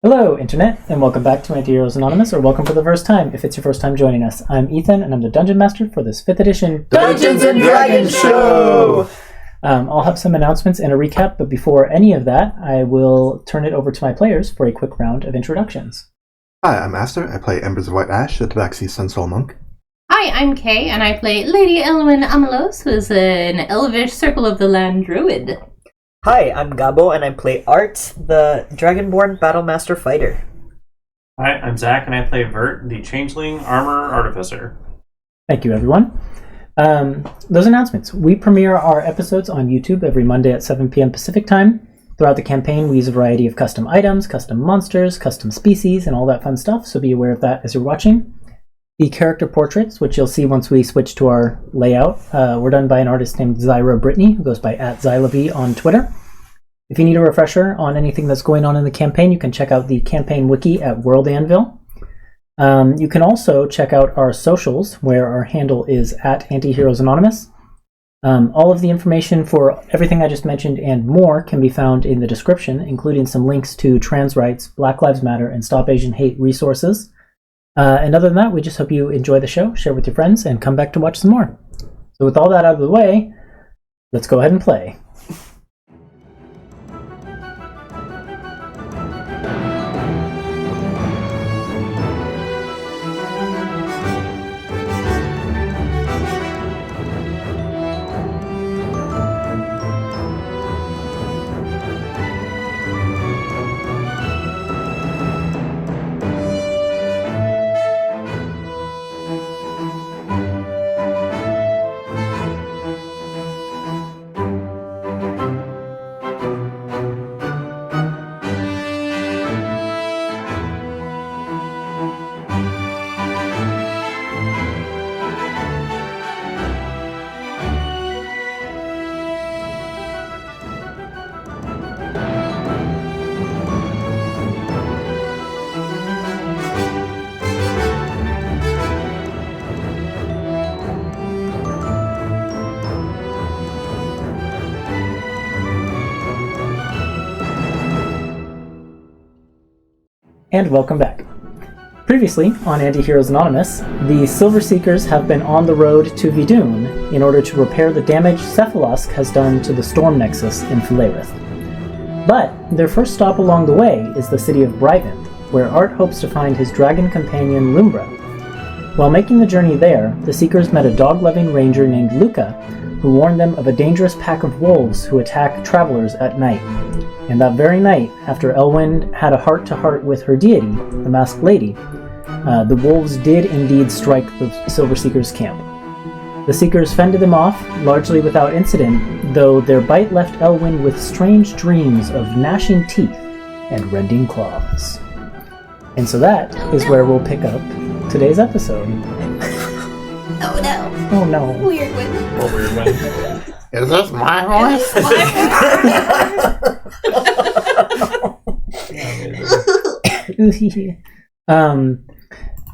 Hello, Internet, and welcome back to Antiheroes Anonymous, or welcome for the first time if it's your first time joining us. I'm Ethan, and I'm the Dungeon Master for this 5th edition Dungeons and Dragons show! I'll have some announcements and a recap, but before any of that, I will turn it over to my players for a quick round of introductions. Hi, I'm Aster. I play Embers of White Ash, the Tabaxi Sunsoul Monk. Hi, I'm Kay, and I play Lady Alen'dal, who is an elvish Circle of the Land druid. Hi, I'm Gabo, and I play Art, the Dragonborn Battlemaster Fighter. Hi, I'm Zach, and I play Vert, the Changeling Armor Artificer. Thank you, everyone. Those announcements. We premiere our episodes on YouTube every Monday at 7 p.m. Pacific Time. Throughout the campaign, we use a variety of custom items, custom monsters, custom species, and all that fun stuff, so be aware of that as you're watching. The character portraits, which you'll see once we switch to our layout, were done by an artist named Zyra Brittany, who goes by @Zylavie on Twitter. If you need a refresher on anything that's going on in the campaign, you can check out the campaign wiki at World Anvil. You can also check out our socials, where our handle is @Antiheroes Anonymous. All of the information for everything I just mentioned and more can be found in the description, including some links to trans rights, Black Lives Matter, and Stop Asian Hate resources. And other than that, we just hope you enjoy the show, share with your friends, and come back to watch some more. So with all that out of the way, let's go ahead and play. And welcome back. Previously, on Antiheroes Anonymous, the Silver Seekers have been on the road to Vidun in order to repair the damage Cephalosk has done to the Storm Nexus in Fairytale. But their first stop along the way is the city of Bryvynth, where Art hopes to find his dragon companion Lumbra. While making the journey there, the Seekers met a dog-loving ranger named Luca, who warned them of a dangerous pack of wolves who attack travelers at night. And that very night, after Elwyn had a heart-to-heart with her deity, the Masked Lady, the wolves did indeed strike the Silver Seekers' camp. The Seekers fended them off, largely without incident, though their bite left Elwyn with strange dreams of gnashing teeth and rending claws. And so that is where we'll pick up today's episode. Oh no. Oh no. Weird one. Or weird one. Is this my voice?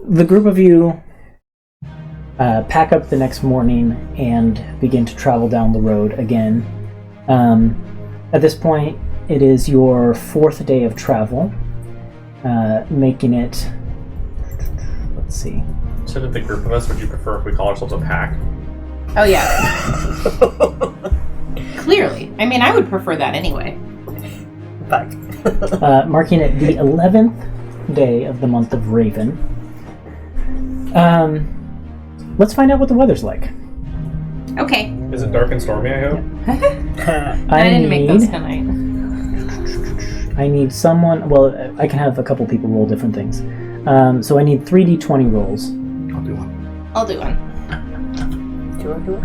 The group of you pack up the next morning and begin to travel down the road again. At this point, it is your 4th day of travel, making it... Let's see. So did the group of us, would you prefer if we call ourselves a pack? Oh, yeah. Clearly. I mean, I would prefer that anyway. Back. Marking it the 11th day of the month of Raven. Let's find out what the weather's like. Okay. Is it dark and stormy, I hope? I didn't make those tonight. I need someone... Well, I can have a couple people roll different things. So I need 3d20 rolls. I'll do one. I'll do one. Do you want to do it?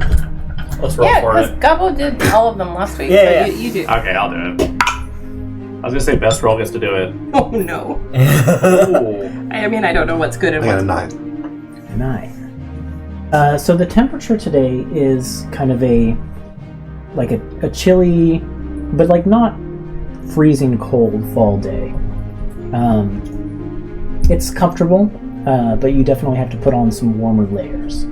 Let's roll Yeah, for because it. Gabo did all of them last week, Yeah, so yeah. you do. Okay, I'll do it. I was gonna say best roll gets to do it. Oh, no. Ooh. I mean, I don't know what's good I and got what's a 9. 9. So the temperature today is kind of a chilly, but like not freezing cold fall day. It's comfortable, but you definitely have to put on some warmer layers.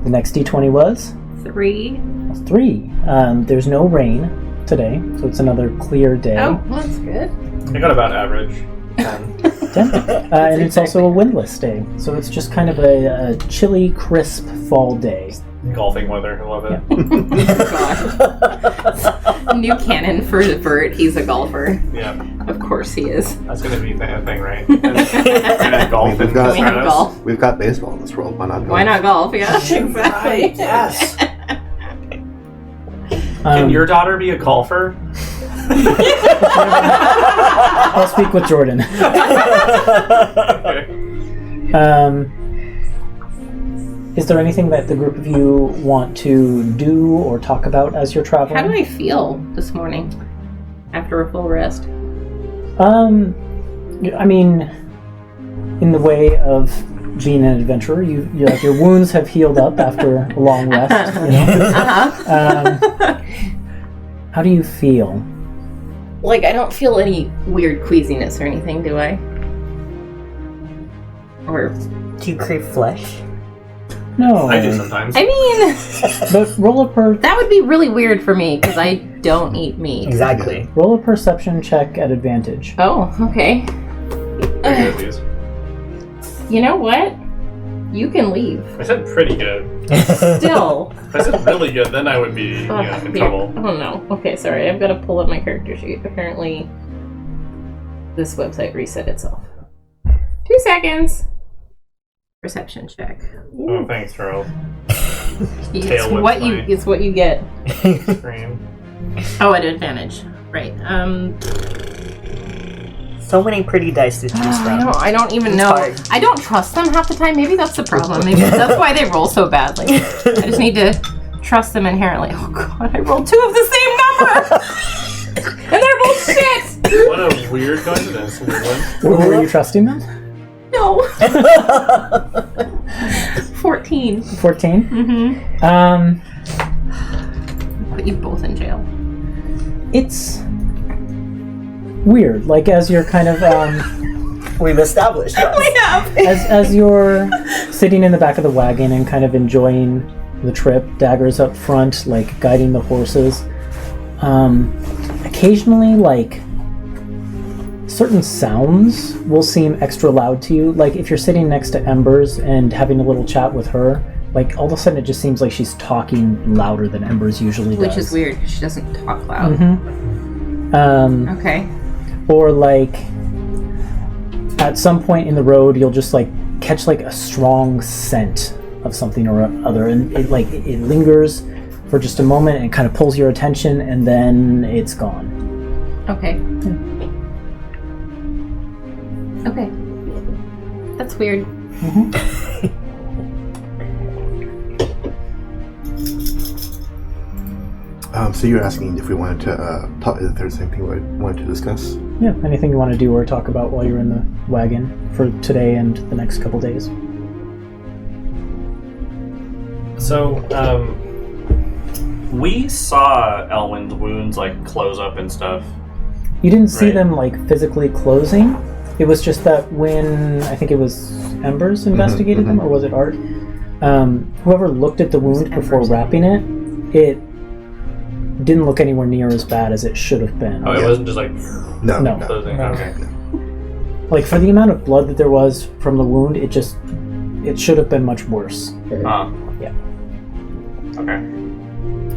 The next d20 was? 3. 3. There's no rain today, so it's another clear day. Oh, well, that's good. I got about average. 10. 10. And it's also a windless day, so it's just kind of a chilly, crisp fall day. Golfing weather, I love it. New canon for Vert, he's a golfer. Yeah, Of course he is. that's gonna be a thing, right? And golf We've and got- We have golf. We've got baseball in this world. Why not? Why not golf? Yeah, exactly. Yes. Can your daughter be a golfer? I'll speak with Jordan. Okay. Is there anything that the group of you want to do or talk about as you're traveling? How do I feel this morning after a full rest? I mean, in the way of being an adventurer, you like your wounds have healed up after a long rest. You know? How do you feel? Like, I don't feel any weird queasiness or anything, do I? Or, Do you crave flesh? No. I do sometimes. I mean, But roll a that would be really weird for me because I don't eat meat. Exactly. roll a perception check at advantage. Oh, okay. Pretty good, these. You know what? You can leave. I said pretty good. Still. If I said really good, then I would be in Here. trouble. Oh no. Okay, sorry. I've got to pull up my character sheet. Apparently, this website reset itself. 2 seconds. Perception check. Oh, thanks, Charles. It's Tail whip what you. my It's what you get. screen. Oh, at advantage. Right. So many pretty dice to choose from. I don't even It's know. hard. I don't trust them half the time. Maybe that's the problem. Maybe that's why they roll so badly. I just need to trust them inherently. Oh god, I rolled 2 of the same number! And they're both shit! What a weird coincidence. Weird one. Were you trusting them? No. 14. 14? Mm-hmm. Put you both in jail. It's weird. Like as you're kind of We've established. Yes. as you're sitting in the back of the wagon and kind of enjoying the trip, daggers up front, like guiding the horses. Occasionally, like certain sounds will seem extra loud to you. Like if you're sitting next to Embers and having a little chat with her, like all of a sudden it just seems like she's talking louder than Embers usually does. Which is weird because she doesn't talk loud. Mm-hmm. Okay. Or like at some point in the road you'll just like catch like a strong scent of something or other, and it lingers for just a moment and it kind of pulls your attention and then it's gone. Okay. Okay. That's weird. So you're asking if we wanted to talk, if there's anything we wanted to discuss? Yeah, anything you want to do or talk about while you're in the wagon for today and the next couple days? So, we saw Elwyn's wounds like close up and stuff. You didn't see Right. them like physically closing. It was just that when I think it was Embers investigated them, or was it Art? Whoever looked at the wound before wrapping it, it didn't look anywhere near as bad as it should have been. Oh, it wasn't just like No. No. closing. Okay. Like for the amount of blood that there was from the wound, it should have been much worse. Yeah. Okay.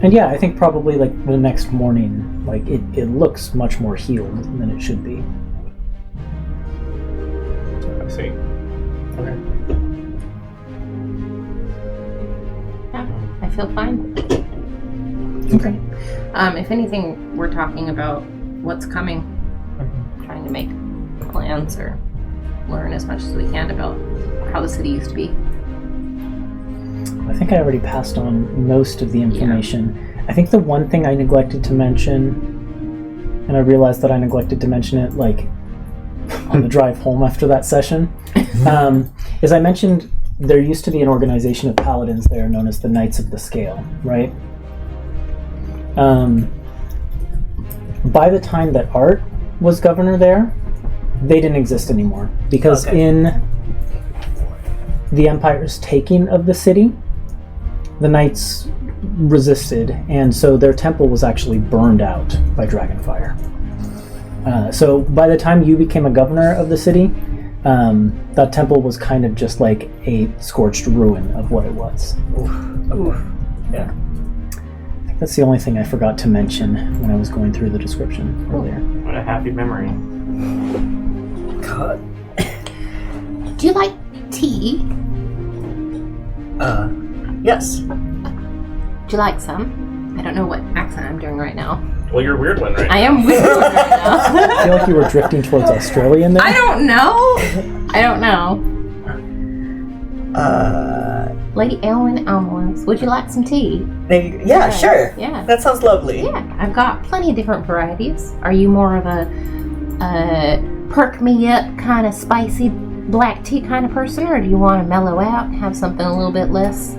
And yeah, I think probably like the next morning, like it looks much more healed than it should be. I see. Okay. Yeah, I feel fine. Okay. If anything, we're talking about what's coming. Trying to make plans or learn as much as we can about how the city used to be. I think I already passed on most of the information. I think the one thing I neglected to mention, and I realized that I neglected to mention it like on the drive home after that session, is I mentioned there used to be an organization of paladins there known as the Knights of the Scale, right? By the time that Art was governor there, they didn't exist anymore because in the Empire's taking of the city, the Knights resisted, and so their temple was actually burned out by Dragonfire. So by the time you became a governor of the city, that temple was kind of just like a scorched ruin of what it was. Oof. Yeah. I think that's the only thing I forgot to mention when I was going through the description earlier. What a happy memory. God. Do you like tea? Yes. Do you like some? I don't know what accent I'm doing right now. Well, you're a weird one, right? I am weird right now. I feel like you were drifting towards Australia in there. I don't know. Lady Alen'dal, would you like some tea? Yeah, sure. Yeah. That sounds lovely. Yeah, I've got plenty of different varieties. Are you more of a perk me up kind of spicy black tea kind of person, or do you want to mellow out and have something a little bit less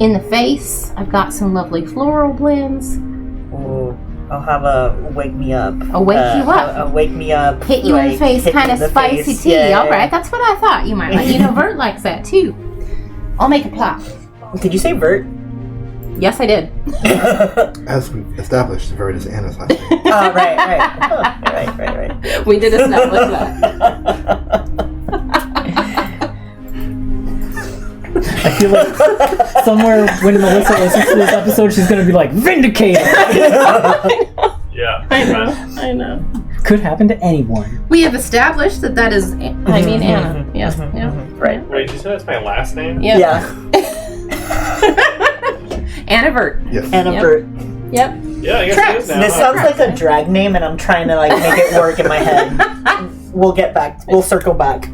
in the face? I've got some lovely floral blends. I'll have a wake me up. A wake you up. A wake me up. Hit you in the face kind of spicy face. tea. Yeah. All right, that's what I thought you might like. You know, Vert likes that too. I'll make a plot. Did you say Vert? Yes, I did. As we established, Vert is Anna's last name. Oh, right. Oh, right. We did establish that. I feel like somewhere when Melissa listens to this episode, she's going to be like, vindicated! Yeah. I know. Could happen to anyone. We have established that is, Anna. Yes. Yeah. Right. Wait, you said that's my last name? Yep. Yeah. Anna Vert. Yes. Anna Yep. Vert. Yep. Yeah, I guess Traps. it is now. This sounds like a drag name, and I'm trying to like make it work in my head. We'll get back. We'll circle back.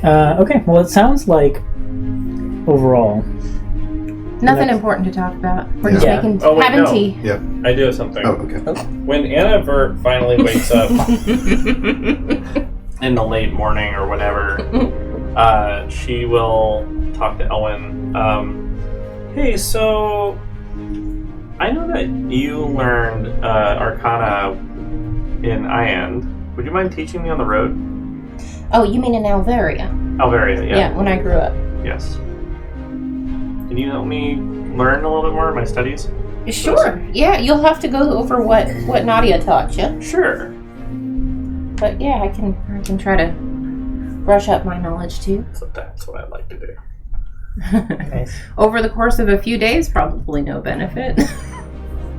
Okay, well, it sounds like overall. Nothing important to talk about. We're just Yeah. making Oh, wait, having no. tea. Yep. I do have something. Oh, okay. When Anna Vert finally wakes up in the late morning or whatever, she will talk to Ellen. Hey, so I know that you learned Arcana in Iand. Would you mind teaching me on the road? Oh, you mean in Alvaria? Alvaria, yeah. Yeah, when I grew up. Yes. Can you help me learn a little bit more of my studies? Sure. Yeah, you'll have to go over what Nadia taught you. Sure. But yeah, I can try to brush up my knowledge too. So that's what I'd like to do. Nice. Over the course of a few days, probably no benefit.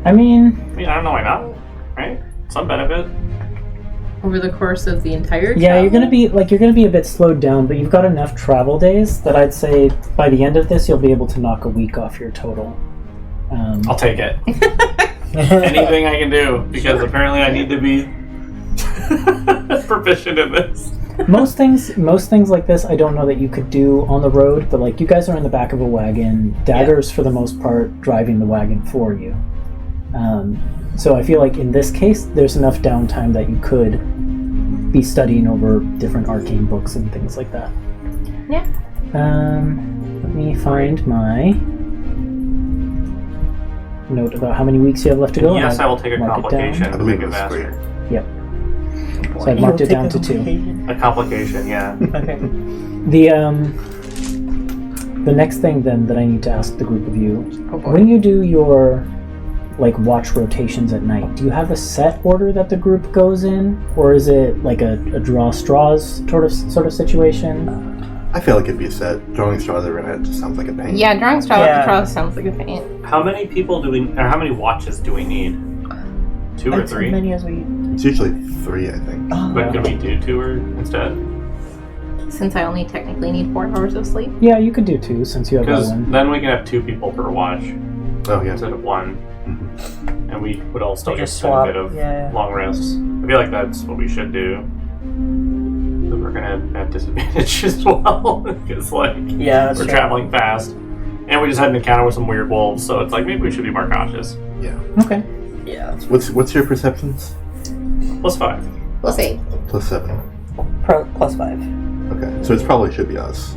I mean, I don't know why not, right? Some benefit. Over the course of the entire yeah, travel? you're gonna be a bit slowed down, but you've got enough travel days that I'd say by the end of this, you'll be able to knock a week off your total. I'll take it. Anything I can do, because apparently I need to be proficient in this. Most things like this, I don't know that you could do on the road, but like you guys are in the back of a wagon, Dagger's for the most part driving the wagon for you. So I feel like in this case, there's enough downtime that you could be studying over different arcane books and things like that. Yeah. Let me find my note about how many weeks you have left to go. and Yes, I will take a mark it down. complication I to believe make it it was faster. Yep. So I marked it down to 2. A complication, yeah. Okay. The next thing then that I need to ask the group of you, Oh boy. when you do your like watch rotations at night, do you have a set order that the group goes in, or is it like a draw straws sort of situation? I feel like it'd be a set. Drawing straws every night just sounds like a pain. Yeah, drawing Yeah. straws sounds like a pain. How many people how many watches do we need? 2 or That's 3? as many as we. It's usually 3, I think. But can we do 2 instead? Since I only technically need 4 hours of sleep. Yeah, you could do 2 since you have Because one. then we can have 2 people per watch Oh, yeah. instead of 1. And we would all still We get just a swap, bit of yeah. long rests. I feel like that's what we should do. But we're gonna have disadvantage as well. Because Yeah, that's we're true. traveling fast. And we just had an encounter with some weird wolves, so it's like maybe we should be more cautious. Yeah. Okay. Yeah. What's your perceptions? +5. We'll see. +7. +5. Okay. So it probably should be us.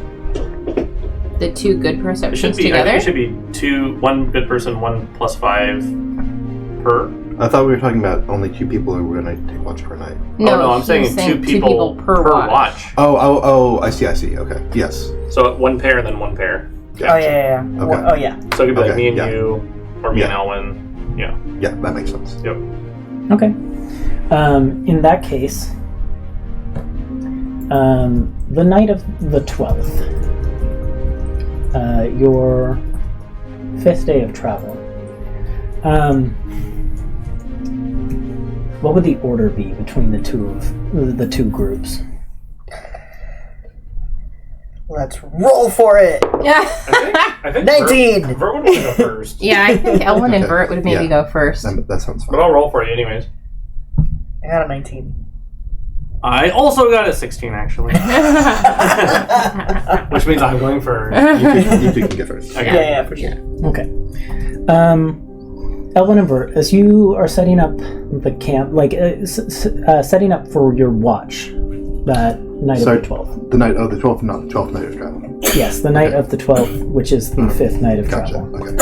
The 2 good It should perceptions be. I together. think it should be 1 good person, 1 +5 per. I thought we were talking about only 2 people who were going to take watch per night. No, I'm he's saying 2 people per watch. Oh, I see. Okay. Yes. So 1 pair, then 1 pair. Oh yeah. Okay. Oh yeah. So it could be like Okay, me and yeah. you, or me and Yeah. Elwyn. Yeah. Yeah, that makes sense. Yep. Okay. In that case, the night of the 12th, your 5th day of travel, what would the order be between the two groups? Let's roll for it. Yeah. I think 19! Vert would want to go first. Yeah, I think Elwin and Vert would maybe go first. That sounds But fun. I'll roll for you anyways. I got a 19. I also got a 16, actually. Which means I'm going first. You two can get first. Okay. Yeah, for sure. Okay. Elwin and Vert, as you are setting up the camp, setting up for your watch that night of the 12th. The night of the 12th, not the 12th night of travel. Yes, the night of the 12th, which is the 5th night of Gotcha. travel. Okay.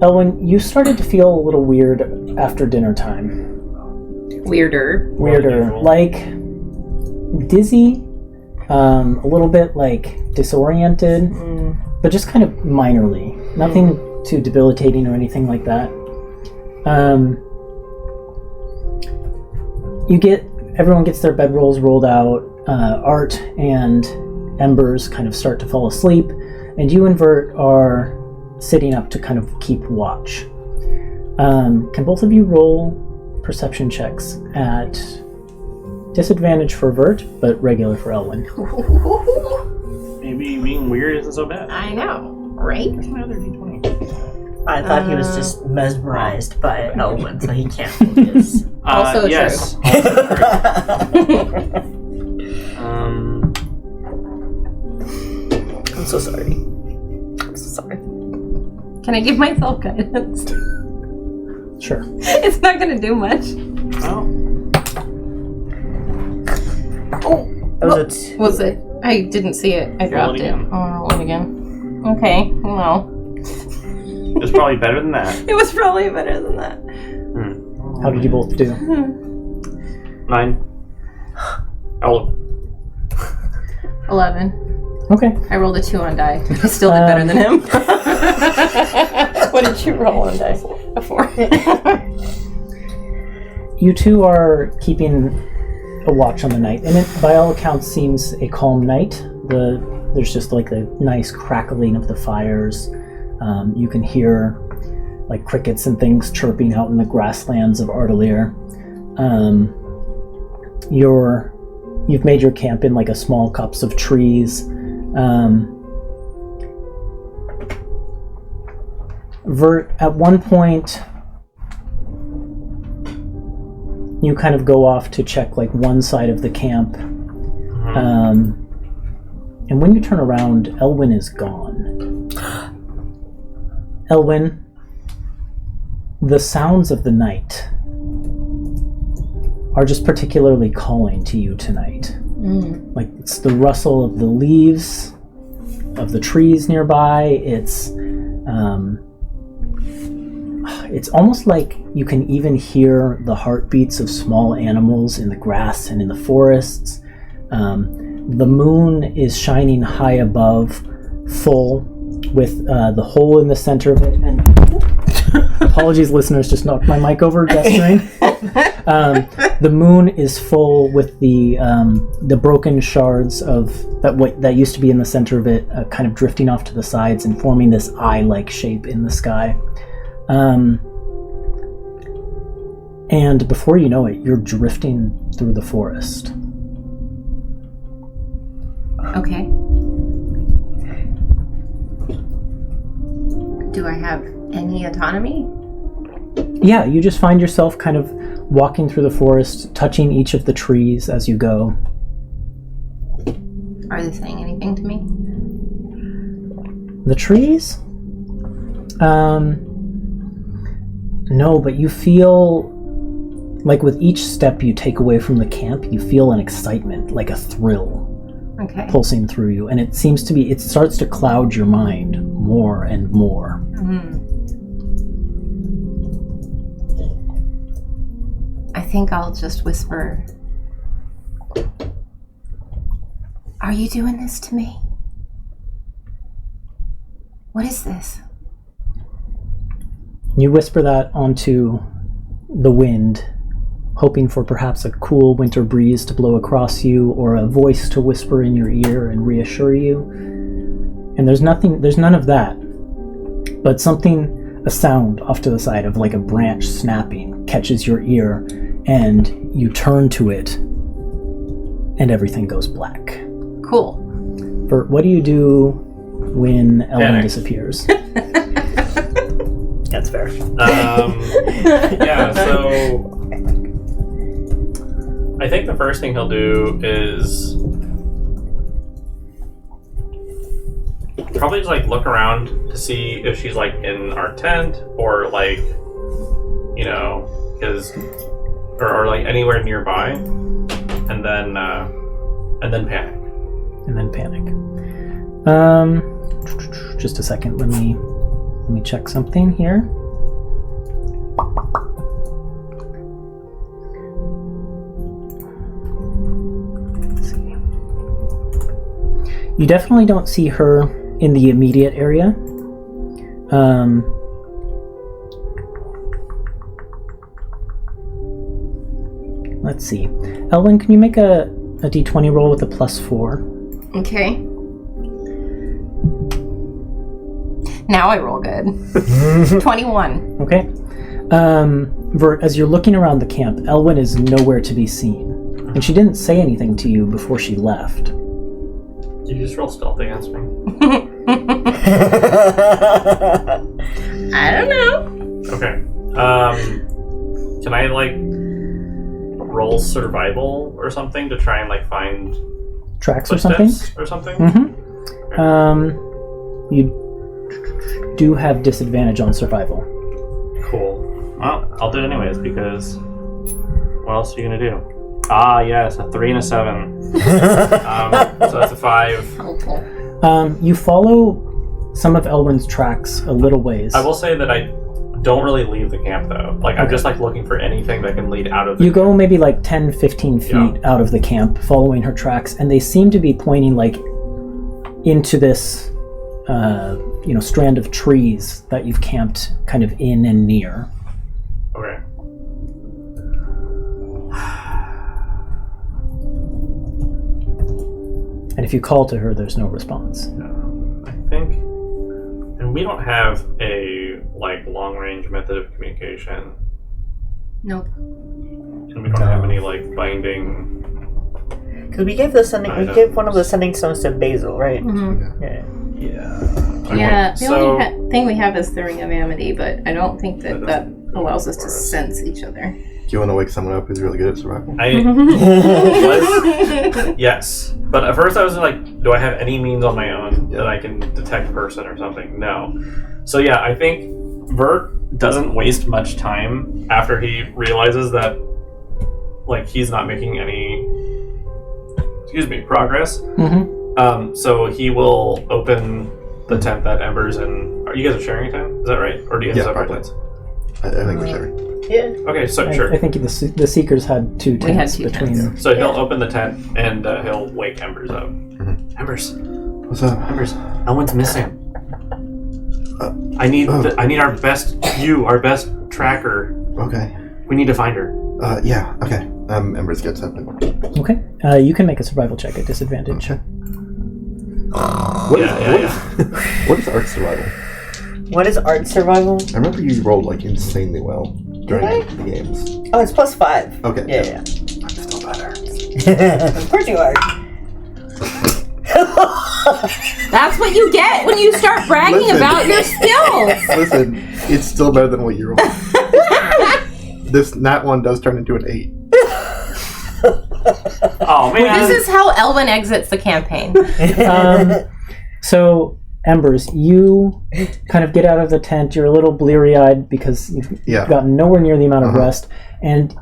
Elwin, you started to feel a little weird after dinner time. Weirder. Weirder. Like dizzy, a little bit like disoriented, but just kind of minorly. Nothing too debilitating or anything like that. Everyone gets their bedrolls rolled out. Art and Embers kind of start to fall asleep, and you and Vert are sitting up to kind of keep watch. Can both of you roll perception checks at disadvantage for Vert, but regular for Elwin? Maybe being weird isn't so bad. I know, right? Where's my other D20? I thought he was just mesmerized by Elwin, so he can't focus. Also yes. I'm so sorry. I'm so sorry. Can I give myself guidance? Sure. It's not gonna do much. Oh. That was Was it? I didn't see it. I dropped it. again. I'll roll it again. Okay, well. It's probably better than that. It was probably better than that. How did you both do? 9. Oh. 11. Okay. I rolled a 2 on die. I still did better than him. What did you roll on die? A 4. You two are keeping a watch on the night, and it, by all accounts, seems a calm night. There's just like the nice crackling of the fires. You can hear like crickets and things chirping out in the grasslands of Ardelir. You've made your camp in like a small copse of trees. Vert, at one point, you kind of go off to check like one side of the camp. And when you turn around, Elwin is gone. Elwin, the sounds of the night are just particularly calling to you tonight. Like it's the rustle of the leaves of the trees nearby. It's almost like you can even hear the heartbeats of small animals in the grass and in the forests. The moon is shining high above, full, with the hole in the center of it. And apologies, listeners, just knocked my mic over gesturing. The moon is full with the broken shards of that used to be in the center of it, kind of drifting off to the sides and forming this eye-like shape in the sky. And before you know it, you're drifting through the forest. Okay. Do I have any autonomy? Yeah, you just find yourself kind of walking through the forest, touching each of the trees as you go. Are they saying anything to me? The trees? No, but you feel like with each step you take away from the camp, you feel an excitement, like a thrill pulsing through you. And it starts to cloud your mind more and more. I think I'll just whisper, "Are you doing this to me? What is this?" You whisper that onto the wind, hoping for perhaps a cool winter breeze to blow across you or a voice to whisper in your ear and reassure you. And there's none of that. But a sound off to the side of like a branch snapping catches your ear, and you turn to it, and everything goes black. Cool. Bert, what do you do when Ellen disappears? That's fair. Yeah, so I think the first thing he'll do is probably just like look around to see if she's like in our tent or like, you know, or like anywhere nearby, and then panic. And then panic. Just a second. Let me check something here. Let's see. You definitely don't see her in the immediate area. Let's see. Elwyn, can you make a d20 roll with a +4? Okay. Now I roll good. 21. Okay. Vert, as you're looking around the camp, Elwyn is nowhere to be seen. And she didn't say anything to you before she left. Did you just roll stealth against me? I don't know. Okay. Can I like roll survival or something to try and like find Tracks or something? or something? Mm-hmm. Okay. You do have disadvantage on survival. Cool. Well, I'll do it anyways because what else are you gonna do? Ah, yes, a 3 and a 7. So that's a 5. Helpful. You follow some of Elwyn's tracks a little ways. I will say that I don't really leave the camp though. Like I'm just like looking for anything that can lead out of the You go maybe like 10, 15 feet out of the camp, following her tracks, and they seem to be pointing like into this, strand of trees that you've camped kind of in and near. Okay. And if you call to her, there's no response. I think, and we don't have a like long-range method of communication, Nope. and we don't have any like binding. Because we gave one of the sending stones to Basil, right? Mm-hmm. Yeah. Okay, Yeah, the so only thing we have is the Ring of Amity, but I don't think that allows us to sense each other. Do you want to wake someone up who's really good at survival? I was, yes, but at first I was like, do I have any means on my own that I can detect person or something? No. So yeah, I think Vert doesn't waste much time after he realizes that like he's not making any progress. Mm-hmm. So he will open the tent that Ember's in. Are you guys sharing a tent? Is that right? Or do you have separate tents? I think we're sharing. Yeah. Okay, so sure. I think the Seekers had two tents. We had 2 between. tents. So he'll open the tent and he'll wake Embers up. Mm-hmm. Embers, What's up? Embers, Elwyn's missing. I need our best tracker. Okay. We need to find her. Yeah, okay. Embers gets up. Okay. You can make a survival check at disadvantage. Okay. What is art survival? What is art survival? I remember you rolled like insanely well during the games. Oh, it's +5. Okay. Yeah. I'm still better. Of course you are. That's what you get when you start bragging about your skills. Listen, it's still better than what you rolled. This nat one does turn into an 8. Oh man! This is how Elwyn exits the campaign. So, Embers, you kind of get out of the tent. You're a little bleary-eyed because you've gotten nowhere near the amount of rest. And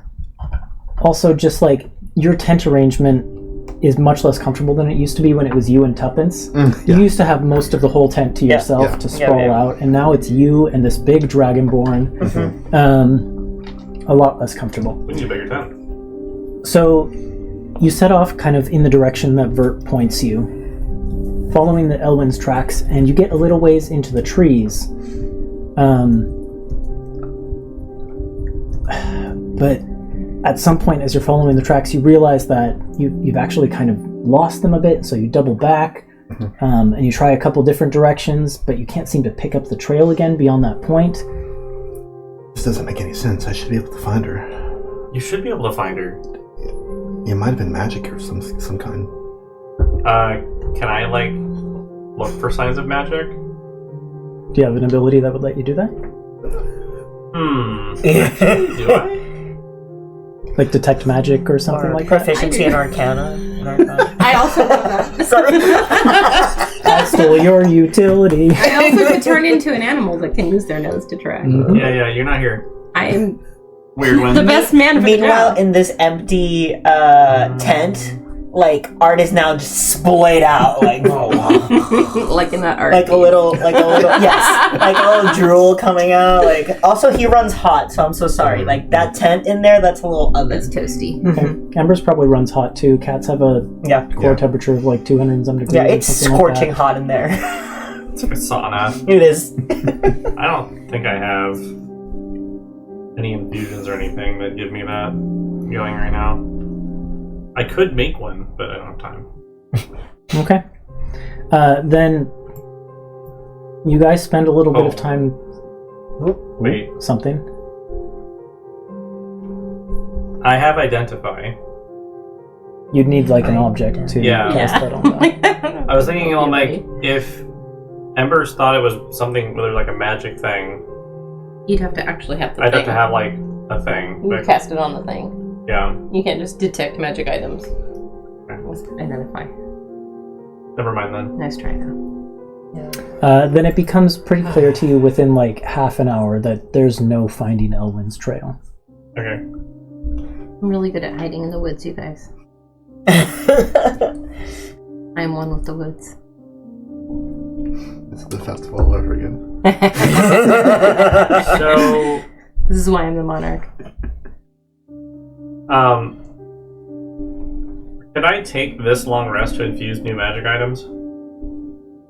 also just like your tent arrangement is much less comfortable than it used to be when it was you and Tuppence. You used to have most of the whole tent to yourself to sprawl out, and now it's you and this big dragonborn. A lot less comfortable. We need a bigger tent. So you set off kind of in the direction that Vert points you, following the Elwyn's tracks, and you get a little ways into the trees. but at some point, as you're following the tracks, you realize that you've actually kind of lost them a bit, so you double back, and you try a couple different directions, but you can't seem to pick up the trail again beyond that point. This doesn't make any sense. I should be able to find her. You should be able to find her. It might have been magic or some kind. Can I, like, look for signs of magic? Do you have an ability that would let you do that? Do I? Like detect magic or something Or like that? proficiency in Arcana. I also have that. Sorry. I stole your utility. I also could turn into an animal that can use their nose to track. Mhm. Yeah, you're not here. I am Weird one. the best man for the Meanwhile, job. in this empty tent, like art is now just splayed out, like Like in that art. like a little, yes, like a little drool coming out. Like also, he runs hot, so I'm so sorry. Like that tent in there, that's a little oven. That's toasty. Okay. Embers probably runs hot too. Cats have a Yeah, core temperature of like 200 and some degrees. yeah, or it's something scorching like hot in there. It's like a sauna. It is. I don't think I have any infusions or anything that give me that going right now. I could make one, but I don't have time. that. Okay. Then you guys spend a little bit of time. Wait. Something. I have identify. You'd need like an object to Yeah. cast that on that. I was thinking, like, if Embers thought it was something where there's like a magic thing, You'd have to actually have the I'd thing. have to have like a thing. You Like, cast it on the thing. yeah. You can't just detect magic items. With identify. Never mind then. Nice try, though. Then it becomes pretty clear to you within like half an hour that there's no finding Elwyn's trail. Okay. I'm really good at hiding in the woods, you guys. I'm one with the woods. It's the festival all over again. So, This is why I'm the monarch. could I take this long rest to infuse new magic items?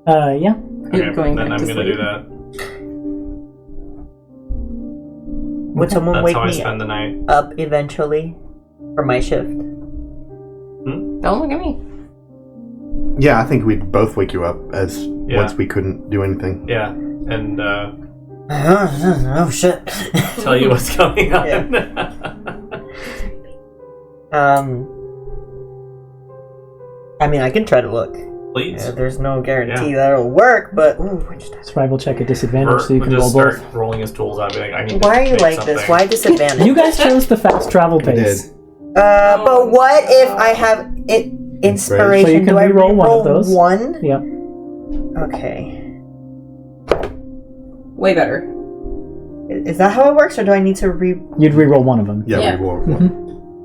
Yeah. Okay, Going then back I'm to gonna do sleep. that. Would someone That's wake how I me spend the night. up eventually for my shift? Don't look at me. Yeah, I think we'd both wake you up as Yeah. once we couldn't do anything. Yeah, and Oh shit. tell you what's going on. I mean, I can try to look. Please. Yeah, there's no guarantee that it'll work, but which dice? Survival check at disadvantage so you We'll can roll just start both. rolling his tools out. And be like, I need to Why are you make like something. this? Why disadvantage? You guys chose the fast travel We pace. did. But what if I have inspiration? So you can Do I re-roll one of re-roll those. One? Yep. Okay. Way better. Is that how it works, or do I need to You'd re-roll one of them. Yeah, Yeah. we will.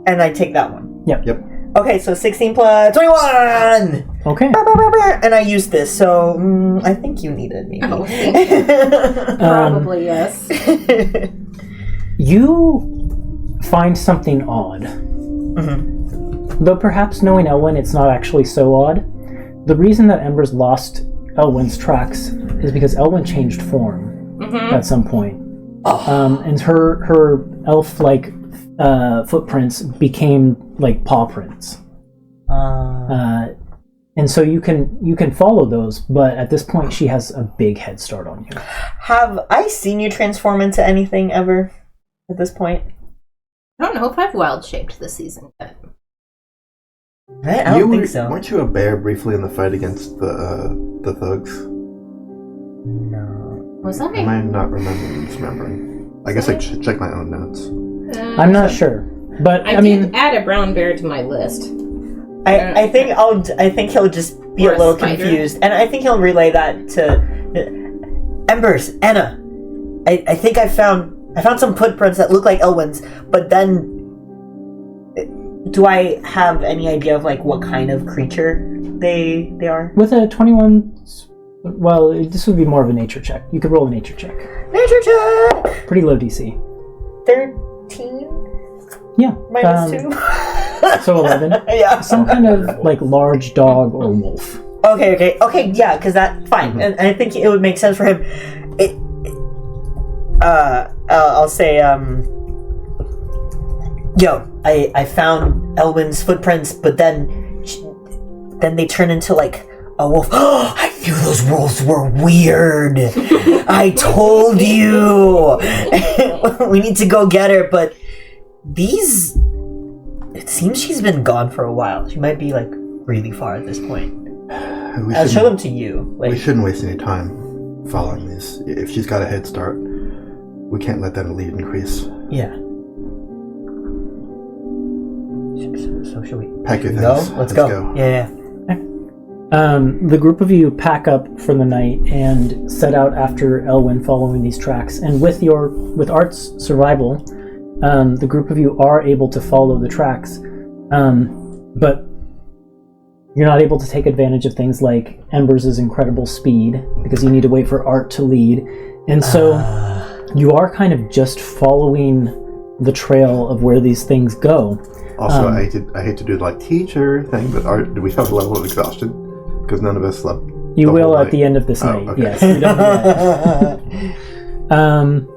and I take that one? Yep. Okay, so 16 plus 21! Okay. And I used this, so I think you needed me. Oh, Um, probably yes. You find something odd. Though perhaps knowing Elwyn, it's not actually so odd. The reason that Embers lost Elwyn's tracks is because Elwyn changed form at some point. And her elf-like footprints became like paw prints. And so you can follow those, but at this point she has a big head start on you. Have I seen you transform into anything ever at this point? I don't know if I've wild shaped this season yet. I don't think so. Weren't you a bear briefly in the fight against the thugs? No. Was that Am I not misremembering? I guess I should check my own notes. I'm not sure, but I mean, did add a brown bear to my list. I think he'll just be Or a a little spider. confused, and I think he'll relay that to Embers, Anna. I think I found some footprints that look like Elwyn's, but then do I have any idea of like what kind of creature they are? with a 21, well, this would be more of a nature check. You could roll a nature check. Nature check. Pretty low DC. 13 Yeah. minus 2. So 11. Yeah. Some kind of like large dog or wolf. Okay. Yeah, because that fine, and I think it would make sense for him. I'll say Yo, I found Elwyn's footprints, but then they turn into like a wolf. Oh, I knew those wolves were weird. I told you. We need to go get her, but these... It seems she's been gone for a while. She might be like really far at this point. I'll show them to you. We shouldn't waste any time following these. If she's got a head start, we can't let that lead increase. Yeah. So should we pack your things? Go? Let's go. Yeah. The group of you pack up for the night and set out after Elwyn, following these tracks. And with Art's survival, the group of you are able to follow the tracks, but you're not able to take advantage of things like Embers' incredible speed because you need to wait for Art to lead. And so you are kind of just following the trail of where these things go. Also, I hate to do the like teacher thing, but do we have a level of exhaustion? Because none of us slept. You will at the end of this night. Okay. Yes. You don't do that.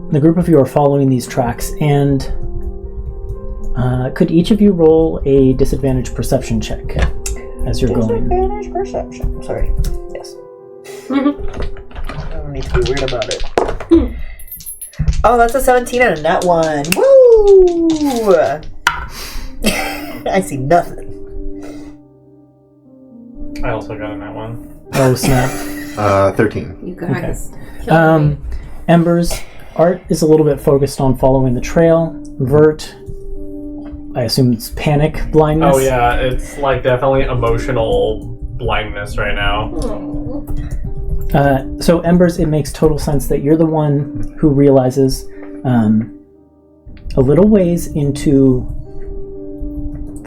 The group of you are following these tracks, and could each of you roll a disadvantage perception check as you're going? Disadvantage perception. Sorry. Yes. I don't need to be weird about it. Oh, that's a 17 and a nat 1. Woo! I see nothing. I also got a nat 1. Oh, snap. 13. You guys. Embers, Art is a little bit focused on following the trail. Vert, I assume it's panic blindness. Oh yeah, it's like definitely emotional blindness right now. So Embers, it makes total sense that you're the one who realizes a little ways into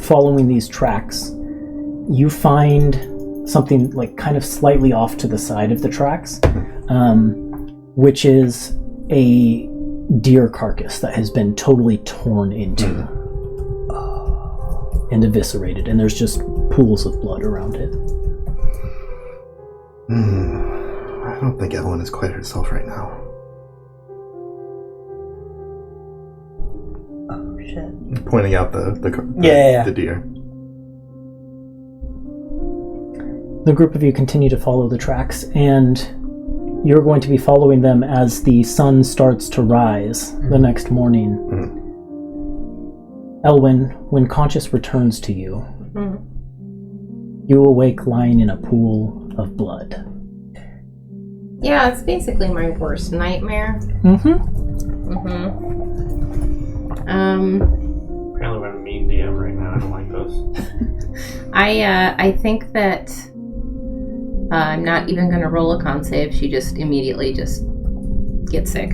following these tracks, you find something like kind of slightly off to the side of the tracks, which is a deer carcass that has been totally torn into and eviscerated, and there's just pools of blood around it. I don't think Evelyn is quite herself right now. Oh shit! Pointing out the deer. The group of you continue to follow the tracks, and you're going to be following them as the sun starts to rise the next morning. Elwyn, when conscious returns to you, you awake lying in a pool of blood. Yeah, it's basically my worst nightmare. Apparently we're mean Diem right now. I don't like this. I think that I'm not even going to roll a con save. She just immediately just gets sick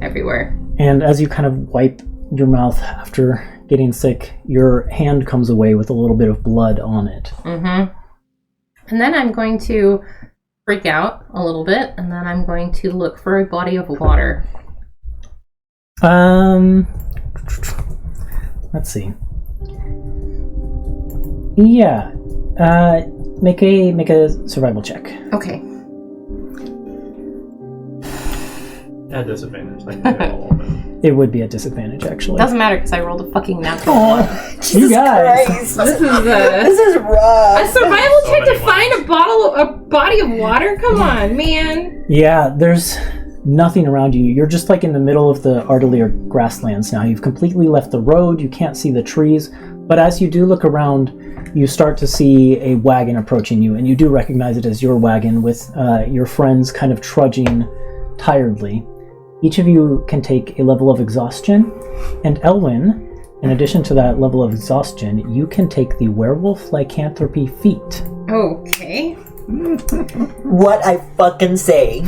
everywhere. And as you kind of wipe your mouth after getting sick, your hand comes away with a little bit of blood on it. And then I'm going to freak out a little bit, and then I'm going to look for a body of water. Let's see. Yeah. Make a survival check. Okay. At disadvantage, like they all women. It would be a disadvantage, actually. Doesn't matter because I rolled a fucking natural one. You guys. Christ. This This is rough. a survival So check to many find a body of water. Come on, man. Yeah, there's nothing around you. You're just like in the middle of the Ardalier grasslands now. You've completely left the road. You can't see the trees. But as you do look around, you start to see a wagon approaching you, and you do recognize it as your wagon with your friends kind of trudging tiredly. Each of you can take a level of exhaustion, and Elwyn, in addition to that level of exhaustion, you can take the werewolf lycanthropy feat. Okay. What I fucking say.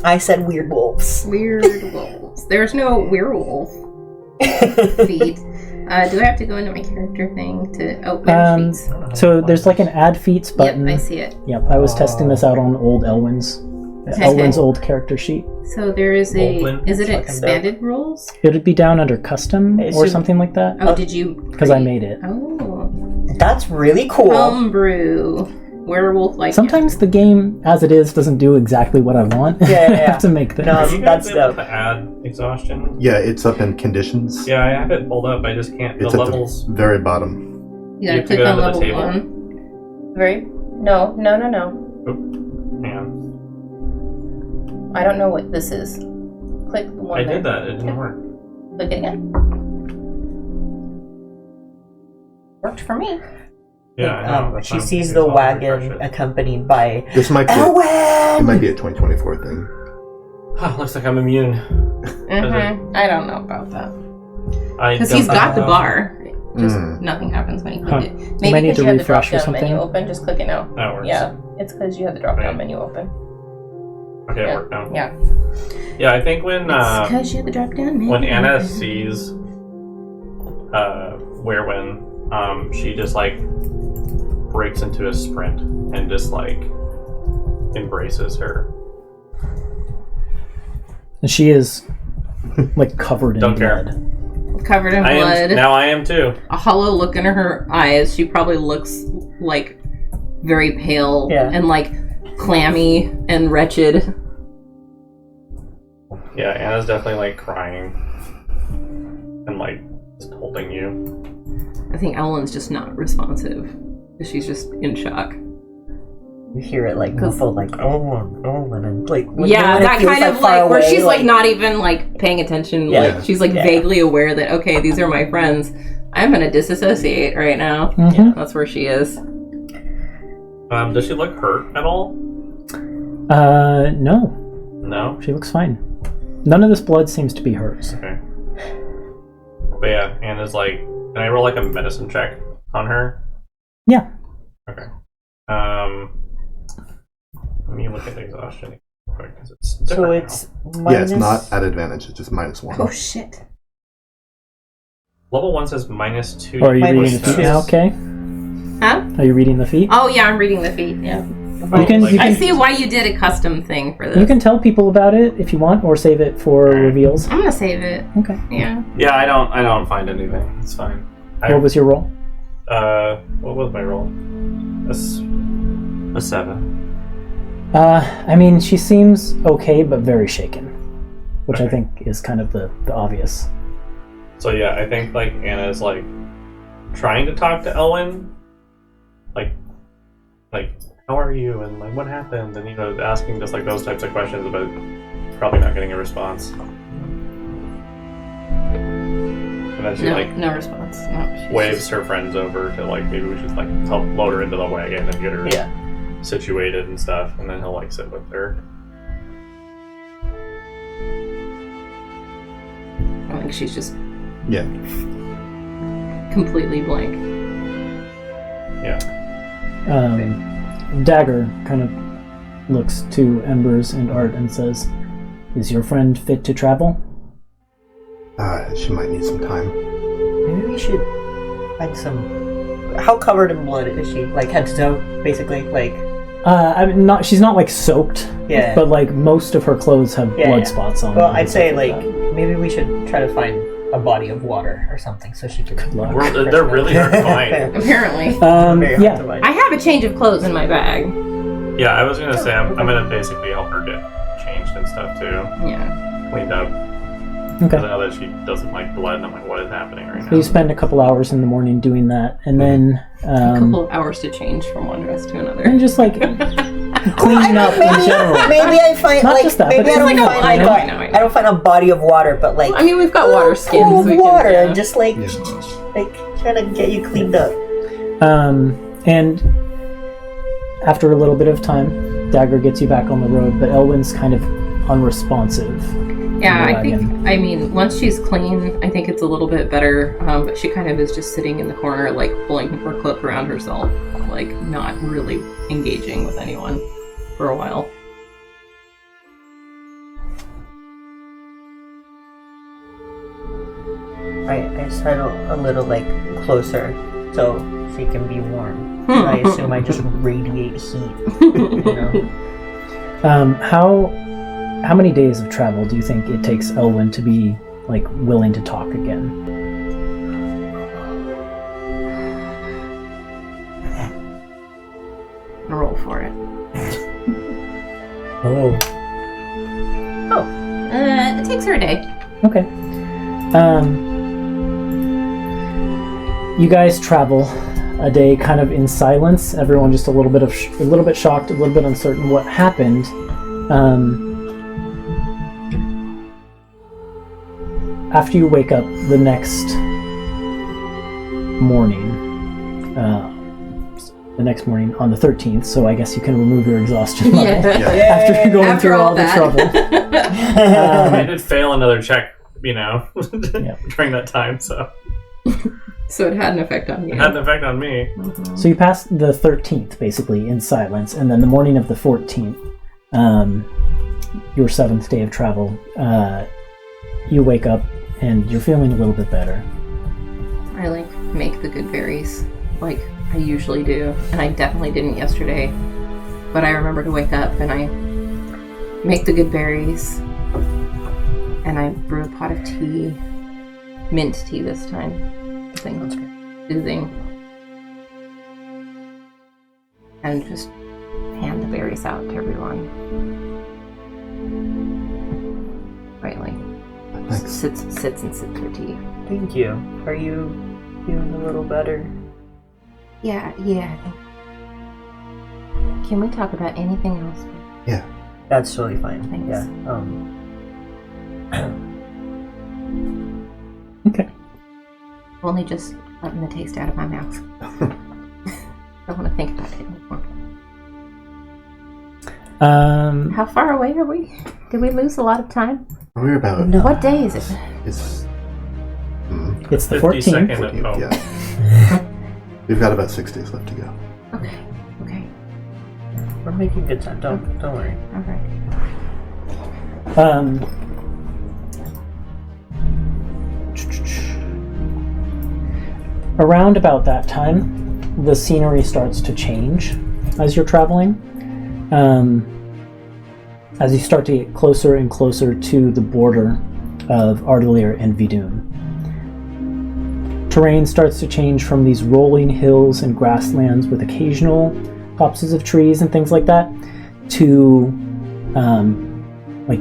I said weird wolves. Weird wolves. There's no werewolf feat. Do I have to go into my character thing to manage feats? So there's like an add feats button. Yep, I see it. Yep, I was testing this out on old Elwyn's old character sheet. So there is is it Fucking expanded rules? It would be down under custom It or should- something like that. Oh, did you? Because I made it. Oh. That's really cool. Homebrew. werewolf like. Sometimes the game, as it is, doesn't do exactly what I want. Yeah, I have to make things. No, Are you guys that's able dope. to add exhaustion? Yeah, it's up in conditions. Yeah, I have it pulled up. I just can't. It's The at levels. the very bottom. You gotta have to click go on down to the level table? 1. Very. No. Man, I don't know what this is. Click the one I there. did that. It didn't work. Click it again. Worked for me. Yeah, I know. That's She why I'm- sees it's the all wagon refresh it. accompanied by This might be. It Elwyn. might be a 2024 thing. Looks like I'm immune. I don't know about that. Because Because he's got the bar. Just Mm. nothing happens when you click Huh. it. might Maybe need because to you have the refresh or drop-down menu something. open. Just click it now. That works. Yeah, it's because you have the drop-down Right. menu open. Okay, Yeah. it worked now. Yeah. Yeah, I think when It's because you have the drop-down menu. when Anna open. sees Werewyn, she just like breaks into a sprint and just like embraces her. And she is like covered in Don't care. blood. Covered in blood. I am too. A hollow look in her eyes. She probably looks like very pale and like clammy and wretched. Yeah, Anna's definitely like crying and like just holding you. I think Ellen's just not responsive. She's just in shock. You hear it like muffled, like Elwyn, and like when Yeah, it that feels, kind of far like where away, she's like not even like paying attention. Yeah. Like she's like Yeah. vaguely aware that okay, these are my friends. I'm gonna disassociate right now. Mhm. That's where she is. Does she look hurt at all? No. No. She looks fine. None of this blood seems to be hers. Okay. But yeah, Anna's like, can I roll like a medicine check on her? Yeah. Okay. Let me look at the exhaustion real quick, 'cause it's So different it's Yeah, it's not at advantage. It's just -1. Oh shit. now. Level 1 says -2. Or are you reading Minus the feet two. now? Okay. Huh? Are you reading the feet? Oh yeah, I'm reading the feet. Yeah. You can, you I can, see why you did a custom thing for this. you can tell people about it if you want, or save it for reveals. I'm gonna save it. Okay. Yeah. Yeah, I don't find anything. It's fine. What was your roll? What was my roll? A 7. I mean, she seems okay, but very shaken, which I Okay. think is kind of the obvious. So yeah, I think like Anna's like trying to talk to Elwyn, like how are you and like what happened, and asking just like those types of questions, but probably not getting a response. And then she No response. No. she's waves just- her friends over to like maybe we should like help load her into the wagon and get her situated and stuff, and then he'll like sit with her. I think she's just Yeah. completely blank. Yeah. Dagger kind of looks to Embers and Art and says, "Is your friend fit to travel?" She might need some time. Maybe we should find some. How covered in blood is she? Like head to toe, basically. Like I mean, not. She's not like soaked. Yeah. But like most of her clothes have blood spots on. Well, them I'd and say stuff like that. maybe we should try to find a body of water or something so she could. luck. They're really hard to find. Apparently. Very hard Yeah. to find. I have a change of clothes in my bag. Yeah, I was gonna say I'm gonna basically help her get changed and stuff too, Yeah. cleaned up. Because I Okay. know that she doesn't like blood, and I'm like, what is happening right So now? you spend a couple hours in the morning doing that, and then A couple of hours to change from one dress to another. and just like cleaning up in general. Maybe I find Not like just that, maybe but I don't it's find like like a- a, I know. I don't find a body of water, but like I mean, we've got water skins. pool of we can- water yeah. and just like trying to get you cleaned up. And after a little bit of time, Dagger gets you back on the road, but Elwyn's kind of unresponsive. Yeah, in the I think, wagon. I mean, once she's clean, I think it's a little bit better, but she kind of is just sitting in the corner, like, pulling her cloak around herself, like, not really engaging with anyone for a while. I settle a little like closer so she can be warm. I assume I just radiate heat. You know? How many days of travel do you think it takes Elwyn to be like willing to talk again? I'm gonna roll for it. Oh. It takes her a day. Okay. You guys travel a day kind of in silence. Everyone just a little bit shocked, a little bit uncertain what happened. After you wake up the next morning, on the 13th, so I guess you can remove your exhaustion level after going through all the trouble. I did fail another check, during that time, so. So it had an effect on you. It had an effect on me. Mm-hmm. So you pass the 13th, basically, in silence, and then the morning of the 14th, your 7th day of travel, you wake up and you're feeling a little bit better. I make the good berries like I usually do, and I definitely didn't yesterday, but I remember to wake up and I make the good berries and I brew a pot of tea, mint tea this time. Thing soothing, and just hand the berries out to everyone. Riley sits and sips her tea. Thank you. Are you feeling a little better? Yeah. Can we talk about anything else? Yeah. That's totally fine. Thanks. Yeah. Okay. Only just letting the taste out of my mouth. I don't want to think about it anymore. How far away are we? Did we lose a lot of time? We're about... No. What day is it? It's the 52nd 14th. at home. Yeah. We've got about 6 days left to go. Okay. We're making good time. Don't worry. All right. Around about that time, the scenery starts to change as you're traveling. As you start to get closer and closer to the border of Ardelir and Vidun. Terrain starts to change from these rolling hills and grasslands with occasional copses of trees and things like that to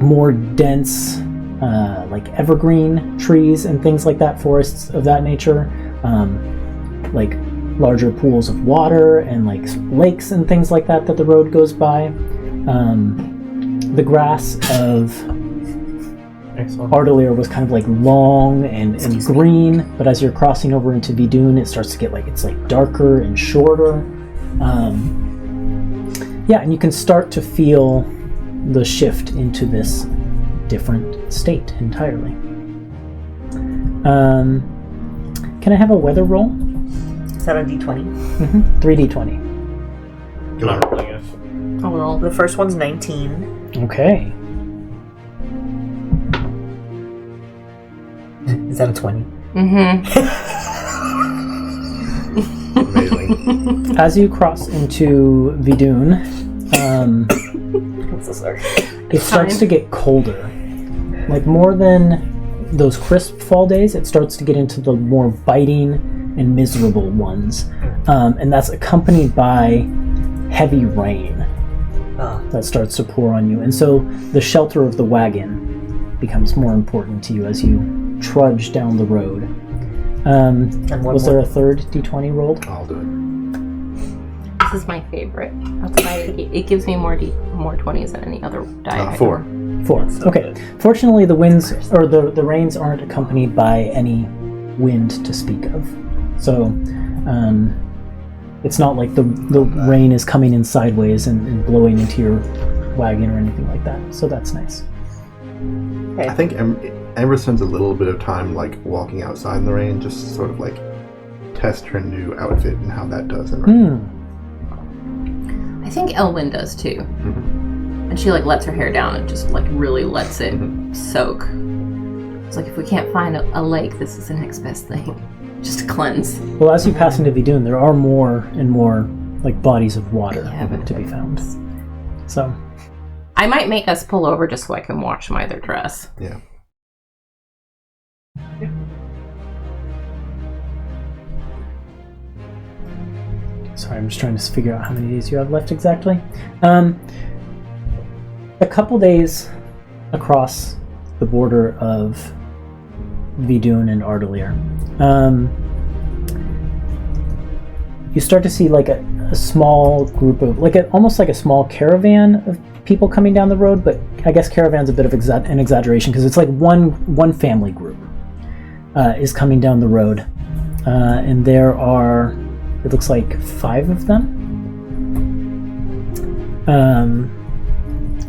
more dense evergreen trees and things like that, forests of that nature. Larger pools of water and lakes and things like that the road goes by. The grass of Ardelir was kind of long and green, but as you're crossing over into Vidun, it starts to get it's darker and shorter. And you can start to feel the shift into this different state entirely. Can I have a weather roll? 7d20. 3d20. Not rolling it. I'll roll. The first one's 19. Okay. Is that a 20? Mm-hmm. Amazing. As you cross into Vidun, I'm so sorry. it starts to get colder. More than those crisp fall days, it starts to get into the more biting and miserable ones. And that's accompanied by heavy rain that starts to pour on you. And so the shelter of the wagon becomes more important to you as you trudge down the road. Was there a third d20 rolled? I'll do it. This is my favorite. That's why it gives me more 20s than any other die. 4. 4. Okay. Fortunately, the winds or the rains aren't accompanied by any wind to speak of. So it's not like the rain is coming in sideways and blowing into your wagon or anything like that. So that's nice. Okay. I think Amber spends a little bit of time walking outside in the rain, just sort of test her new outfit and how that does in rain. I think Elwyn does too. Mm-hmm. And she lets her hair down and just really lets it soak. It's if we can't find a lake, this is the next best thing. Just to cleanse. Well, as you pass into Vidun, there are more and more bodies of water to be found. So I might make us pull over just so I can wash my other dress. Yeah. Sorry, I'm just trying to figure out how many days you have left exactly. A couple days across the border of Vidun and Ardalier. You start to see like a small group of, almost like a small caravan of people coming down the road, but I guess caravan's a bit of an exaggeration because it's like one family group is coming down the road. And there are, it looks like 5 of them.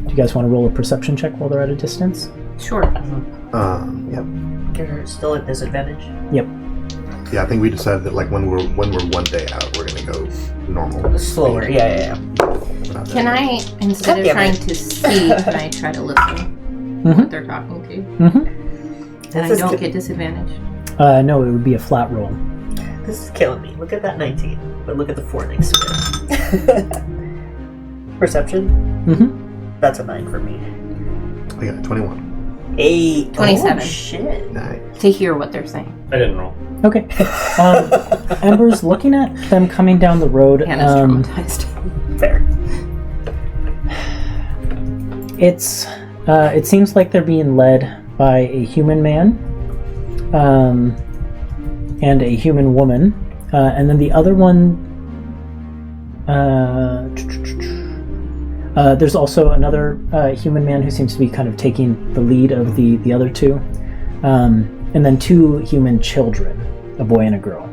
Do you guys want to roll a perception check while they're at a distance? Sure. Yep. You're still at disadvantage. Yep. Yeah, I think we decided that like when we're 1 day out, we're gonna go normal. Slower. Yeah. Can I, instead of trying to see, can I try to listen to what they're talking to? Mm-hmm. And I don't get disadvantage? No, it would be a flat roll. This is killing me. Look at that 19, but look at the 4 next to it. Perception? Mm-hmm. That's a 9 for me. I got 21. 8. 27. Oh, shit. Nice. To hear what they're saying. I didn't roll. Okay. Ember's looking at them coming down the road. Hannah's traumatized. Fair. It seems like they're being led by a human man and a human woman, and then the other one. There's also another human man who seems to be kind of taking the lead of the other 2, and then 2 human children, a boy and a girl.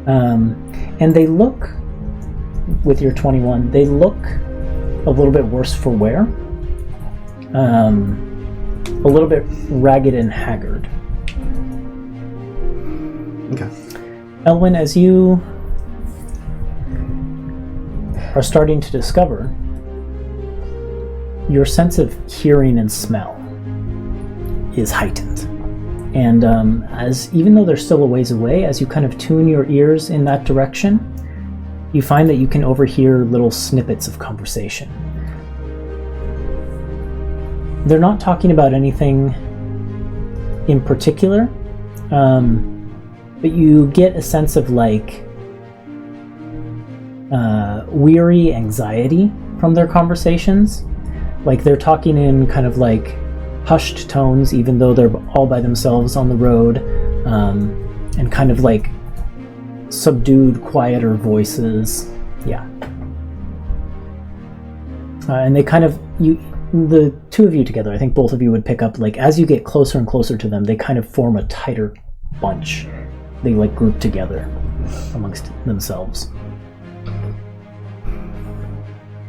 And they look, with your 21, they look a little bit worse for wear. A little bit ragged and haggard. Okay. Elwyn, as you are starting to discover, your sense of hearing and smell is heightened. And as even though they're still a ways away, as you kind of tune your ears in that direction, you find that you can overhear little snippets of conversation. They're not talking about anything in particular, but you get a sense of like weary anxiety from their conversations. Like they're talking in kind of like hushed tones, even though they're all by themselves on the road, and kind of like subdued, quieter voices. Yeah. And they kind of, the 2 of you together, I think both of you would pick up, like as you get closer and closer to them, they kind of form a tighter bunch. They like group together amongst themselves.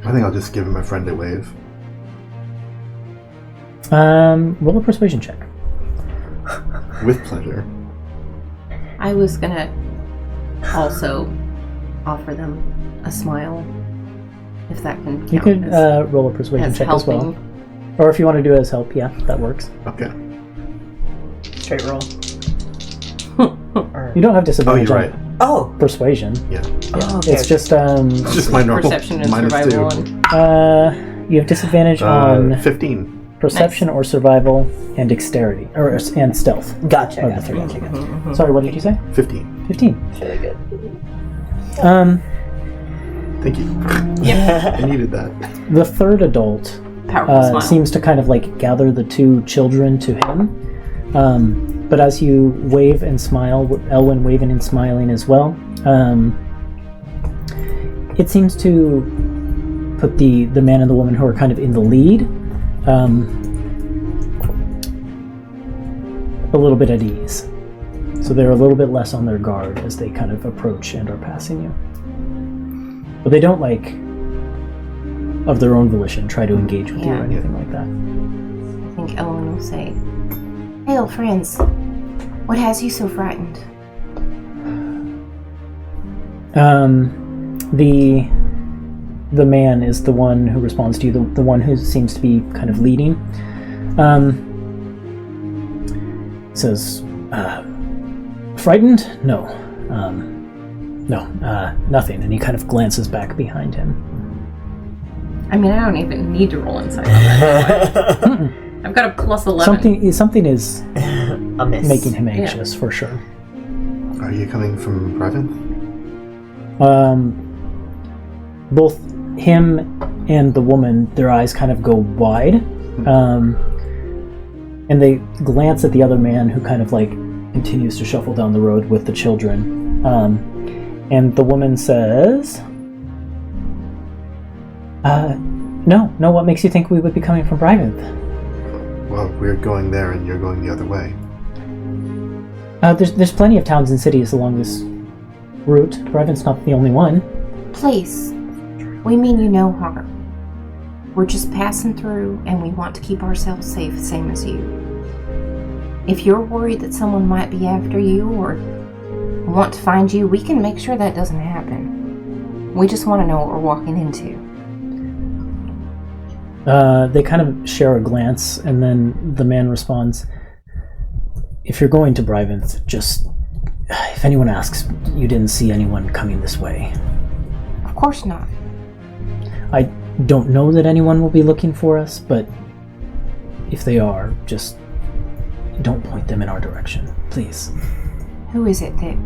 I think I'll just give my friend a wave. Roll a persuasion check. With pleasure. I was gonna also offer them a smile, if that can count. You could as, roll a persuasion check helping. as well. Or if you want to do it as help, yeah, that works. Okay. Straight roll. You don't have disadvantage you're on right. Oh! Yeah. Persuasion. Yeah, Okay. it's just It's just my normal Perception and minus survival 2. you have disadvantage on 15. perception or survival and dexterity and stealth. Gotcha. Are the 3. Sorry, what did you say? 15. 15. Really good. Thank you. Yeah. I needed that. The 3rd adult Powerful smile. seems to kind of like gather the 2 children to him. But as you wave and smile, Elwyn waving and smiling as well, it seems to put the man and the woman who are kind of in the lead a little bit at ease. So they're a little bit less on their guard as they kind of approach and are passing you. But they don't, like, of their own volition, try to engage with you or anything like that. I think Ellen will say, "Hey, old friends, what has you so frightened?" The man is the one who responds to you, the one who seems to be kind of leading. Says, frightened? No. Nothing. And he kind of glances back behind him. I mean, I don't even need to roll inside. I've got a plus 11. Something is A miss. making him anxious, for sure. Are you coming from Bryvynth? Both him and the woman, their eyes kind of go wide, and they glance at the other man who kind of like continues to shuffle down the road with the children. And the woman says, No, what makes you think we would be coming from Bryvynth? Well, we're going there and you're going the other way. There's plenty of towns and cities along this route. Bryvynth's not the only one. Please, we mean you no harm. We're just passing through and we want to keep ourselves safe, same as you. If you're worried that someone might be after you or want to find you, we can make sure that doesn't happen. We just want to know what we're walking into. They kind of share a glance, and then the man responds, if you're going to Bryvynth, just, if anyone asks, you didn't see anyone coming this way. Of course not. I don't know that anyone will be looking for us, but if they are, just don't point them in our direction, please. Who is it that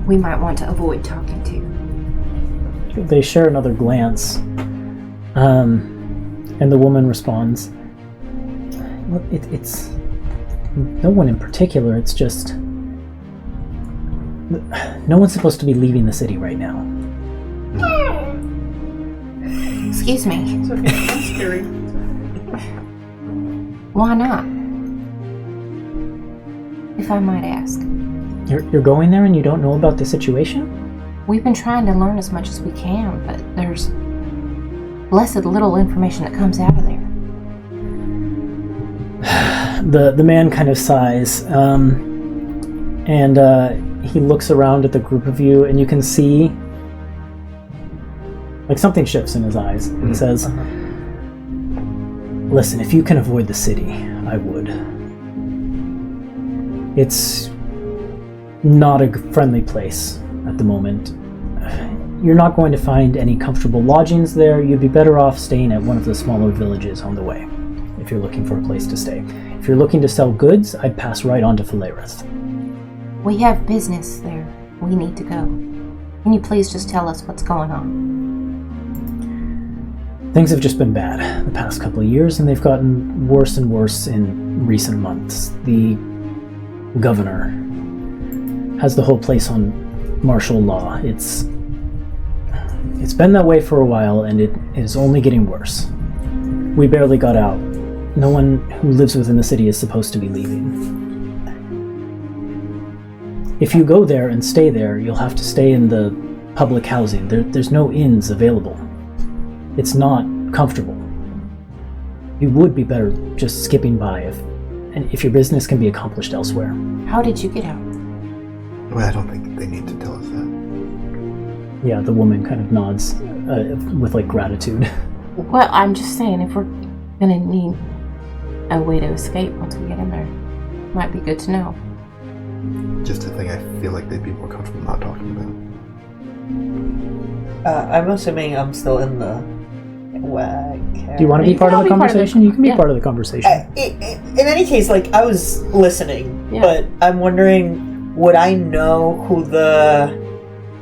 we might want to avoid talking to? They share another glance, and the woman responds, well, it's no one in particular, it's just no one's supposed to be leaving the city right now. Excuse me. It's okay. I'm scary. Why not? If I might ask. You're going there and you don't know about the situation? We've been trying to learn as much as we can, but there's blessed little information that comes out of there. The man kind of sighs, and he looks around at the group of you, and you can see like something shifts in his eyes. And he says, listen, if you can avoid the city, I would. It's not a friendly place at the moment. You're not going to find any comfortable lodgings there. You'd be better off staying at one of the smaller villages on the way, if you're looking for a place to stay. If you're looking to sell goods, I'd pass right on to Fairytale. We have business there. We need to go. Can you please just tell us what's going on? Things have just been bad the past couple of years, and they've gotten worse and worse in recent months. The governor has the whole place on martial law. It's been that way for a while, and it is only getting worse. We barely got out. No one who lives within the city is supposed to be leaving. If you go there and stay there, you'll have to stay in the public housing. There's no inns available. It's not comfortable. You would be better just skipping by if your business can be accomplished elsewhere. How did you get out? Well, I don't think they need to tell us that. Yeah, the woman kind of nods with like gratitude. Well, I'm just saying, if we're gonna need a way to escape once we get in there, might be good to know. Just a thing I feel like they'd be more comfortable not talking about. I'm assuming I'm still in the wagon. Do you want to be part of the conversation? You can be part of the conversation. In any case, like, I was listening, Yeah. but I'm wondering, would I know who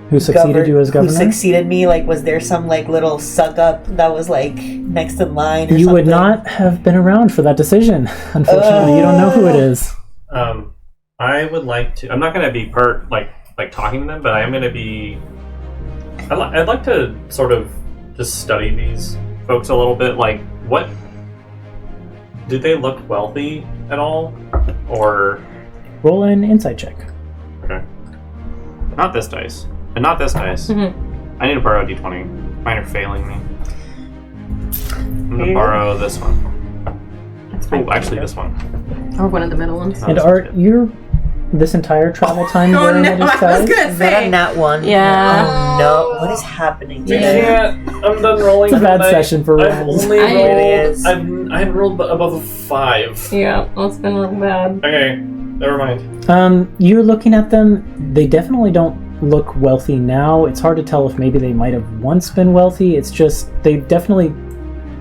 Who succeeded you as governor? Who succeeded me? Like, was there some, like, little suck-up that was, like, next in line or something? You would not have been around for that decision. Unfortunately, you don't know who it is. I would like to. I'm not going to be like talking to them, but I am going to be. I'd like to sort of just study these folks a little bit. Like, what did they look wealthy at all, or Roll an insight check. okay? Not this dice, and not this dice. Mm-hmm. I need to borrow a d20. Mine are failing me. I'm going to borrow this one. Oh, actually, this one. Or one of the middle ones. No, And this Art, one's good. you're this entire travel time wearing a disguise? Is that a nat one? Yeah. Oh, no. What is happening We today? can't. I'm done rolling. It's a bad tonight. session for I've rolls. only I- rolled. Really is. I haven't rolled above a 5. Yeah, that's been real bad. Okay, never mind. You're looking at them. They definitely don't look wealthy now. It's hard to tell if maybe they might have once been wealthy. It's just they definitely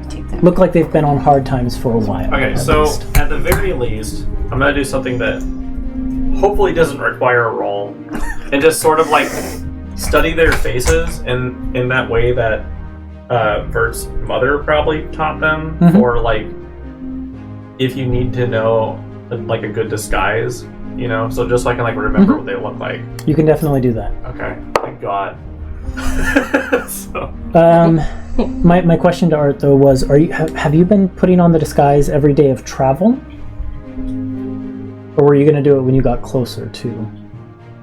Take that. look like they've been on hard times for a while. Okay, at so least. at the very least, I'm gonna do something that hopefully doesn't require a roll, and just sort of like study their faces in that way that Vert's mother probably taught them, or like if you need to know like a good disguise, you know, so just so I can like remember what they look like. You can definitely do that. Okay, thank God. So. My question to Art though was: have you been putting on the disguise every day of travel, or were you going to do it when you got closer to?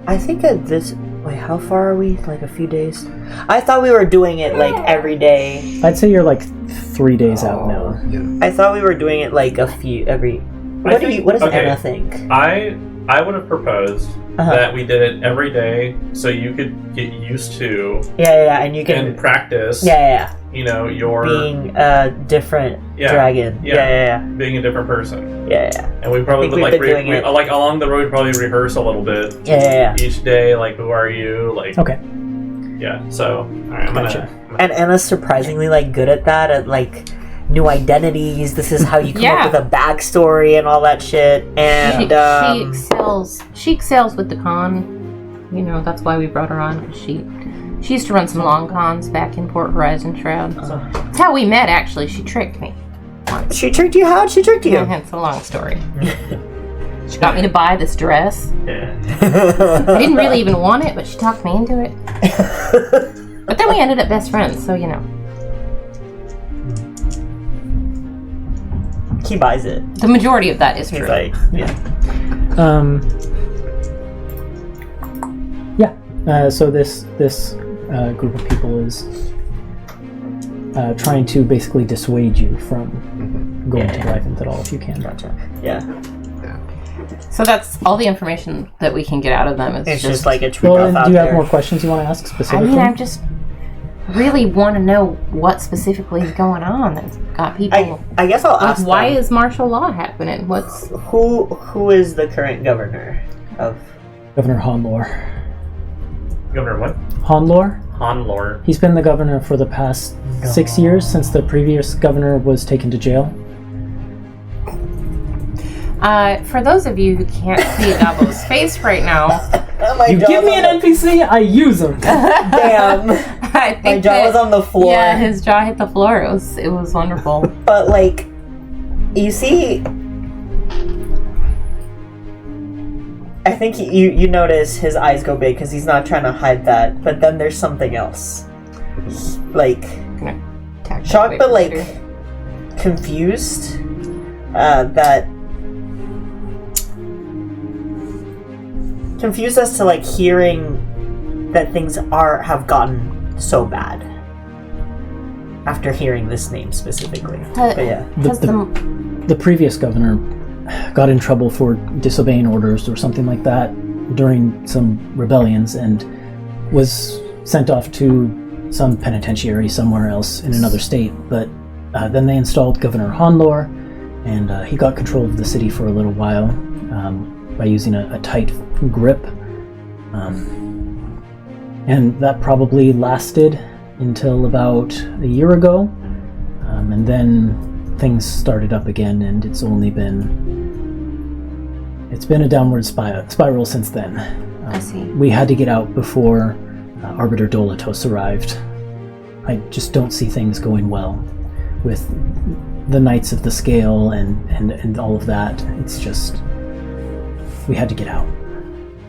I think at this. Wait, how far are we? Like a few days? I thought we were doing it like every day. I'd say you're like 3 days out now. Yeah. I thought we were doing it like every. What does Anna think? I would have proposed that we did it every day, so you could get used to. Yeah, and you can practice. Yeah. You know, your being a different dragon. Yeah. Being a different person. Yeah. And we probably would like along the road probably rehearse a little bit. Yeah. Each day, like, who are you? Like. Okay. Yeah. So, all right, I'm gonna. And Anna's surprisingly like good at that. At like new identities. This is how you come up with a backstory and all that shit. And she excels with the con. You know, that's why we brought her on, because she used to run some long cons back in Port Horizon Shroud. That's how we met, actually. She tricked me once. She tricked you? How'd she trick you? Yeah, it's a long story. She got me to buy this dress. Yeah. I didn't really even want it, but she talked me into it. But then we ended up best friends, so you know. He buys it. The majority of that is true. He's like, So this group of people is trying to basically dissuade you from going to Bryvynth at all if you can. Gotcha. Yeah. So that's all the information that we can get out of them. It's just like a tree Well, out do you there. have more questions you want to ask specifically? I mean, I just really want to know what specifically is going on that's got people. I guess I'll ask. Why is martial law happening? Who is the current governor of Governor Honlor. Governor what? Honlor? Honlor. He's been the governor for the past 6 years since the previous governor was taken to jail. For those of you who can't see Gabo's face right now, You give me an NPC, I use him. Damn. I think My jaw was on the floor. Yeah, his jaw hit the floor. It was wonderful. But like, you see, I think you notice his eyes go big because he's not trying to hide that. But then there's something else, like shocked but like confused. That confused as to like hearing that things have gotten so bad after hearing this name specifically. But yeah, the previous governor got in trouble for disobeying orders or something like that during some rebellions and was sent off to some penitentiary somewhere else in another state. But then they installed Governor Honlor, and he got control of the city for a little while by using a tight grip. And that probably lasted until about a year ago. And then things started up again, and it's been a downward spiral since then. I see. We had to get out before Arbiter Dolatos arrived. I just don't see things going well with the Knights of the Scale and all of that. It's just, we had to get out.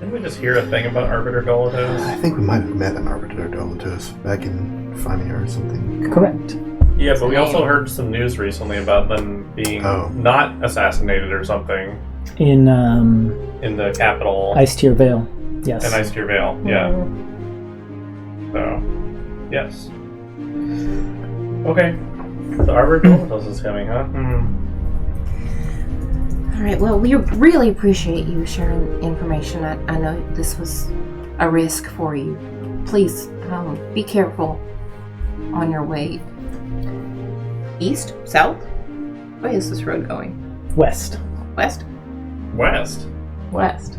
Didn't we just hear a thing about Arbiter Dolatos? I think we might have met an Arbiter Dolatos back in Fimea or something. Correct. Yeah, but we also heard some news recently about them being not assassinated or something. In the capital. Ice Tier Vale. Yes. In Ice Tier Vale, yeah. So, yes. Okay. The Arbiter Dolatos is coming, huh? Alright, well, we really appreciate you sharing information. I know this was a risk for you. Please, be careful on your way. East? South? Where is this road going? West. West? West. West.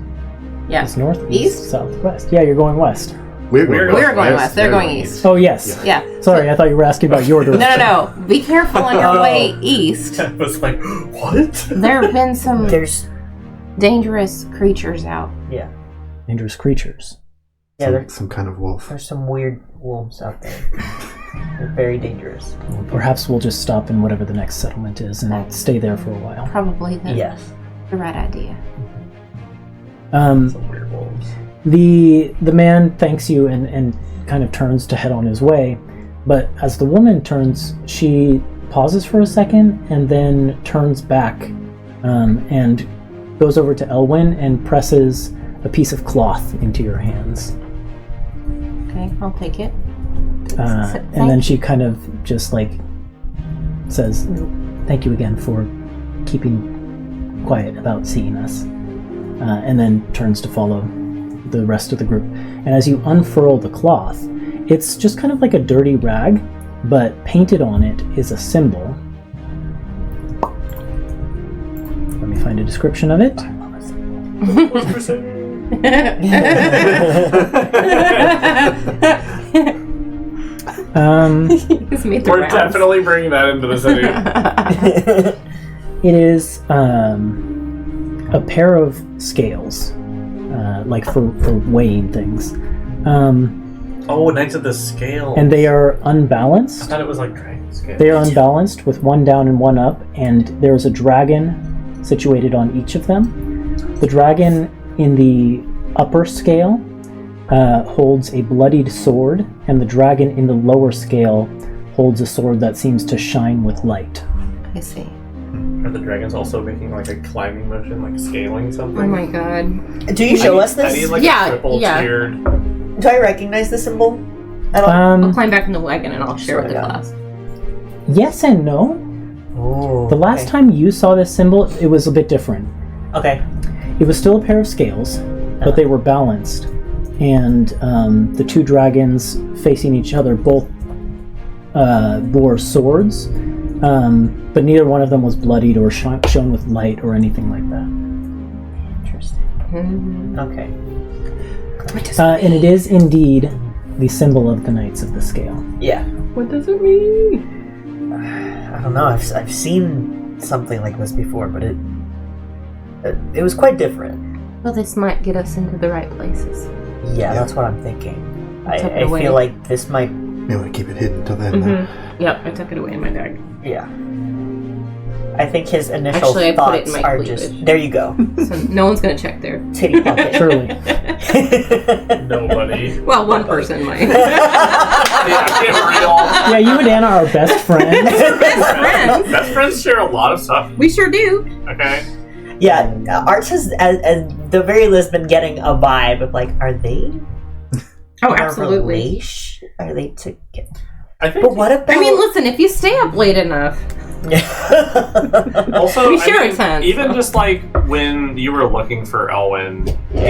Yeah. It's north, East? south, west. Yeah, you're going west. We're going west. They're going east. Oh, yes. Yeah. Sorry, I thought you were asking about your direction. No. Be careful on your way east. I was like, what? There have been some there's dangerous creatures out. Yeah. Dangerous creatures. Yeah, there's some kind of wolf. some weird wolves out there. They're very dangerous. Perhaps we'll just stop in whatever the next settlement is and stay there for a while. Probably Yes. the right idea. Some weird wolves. The man thanks you and kind of turns to head on his way, but as the woman turns, she pauses for a second and then turns back and goes over to Elwyn and presses a piece of cloth into your hands. Okay, I'll take it. And then she kind of just like says, "Thank you again for keeping quiet about seeing us," and then turns to follow the rest of the group. And as you unfurl the cloth, it's just kind of like a dirty rag, but painted on it is a symbol. Let me find a description of it. We're definitely bringing that into the city. It is a pair of scales, like for weighing things. Knights of the Scale. And they are I unbalanced. thought it was like dragon scale. They are unbalanced with one down and one up, and there's a dragon situated on each of them. The dragon in the upper scale holds a bloodied sword, and the dragon in the lower scale holds a sword that seems to shine with light. I see. Are the dragons also making like a climbing motion, like scaling something? Oh my god. Do you show us I need this? like Yeah, a triple yeah. tiered. Do I recognize the symbol? I don't. I'll climb back in the wagon and I'll share with the Yeah. class. Yes and no. Oh, The last time you saw this symbol, it was a bit different. Okay. It was still a pair of scales, but they were balanced. And the two dragons facing each other both bore swords, but neither one of them was bloodied or shone with light or anything like that. Interesting. Okay. And it is indeed the symbol of the Knights of the Scale. Yeah. What does it mean? I don't know. I've seen something like this before, but it was quite different. Well, this might get us into the right places. Yeah, that's what I'm thinking. I Tuck it away. feel like this might. Maybe want to keep it hidden until then. Yep, I took it away in my bag. Yeah. I think his initial Actually, I put it in thoughts my are cleavage. just. There you go. So no one's gonna check there. Titty pocket. Surely. Nobody. Well, one person might. Yeah, get real. Yeah, you and Anna are best friends. Best friends. Best friends share a lot of stuff. We sure do. Okay. Yeah, Arch has, at the very least, been getting a vibe of like, are they? Oh, a absolutely. relation? Are they together? I think. But what about? I mean, listen, if you stay up late enough, Also, We share a tent. even just like when you were looking for Elwyn,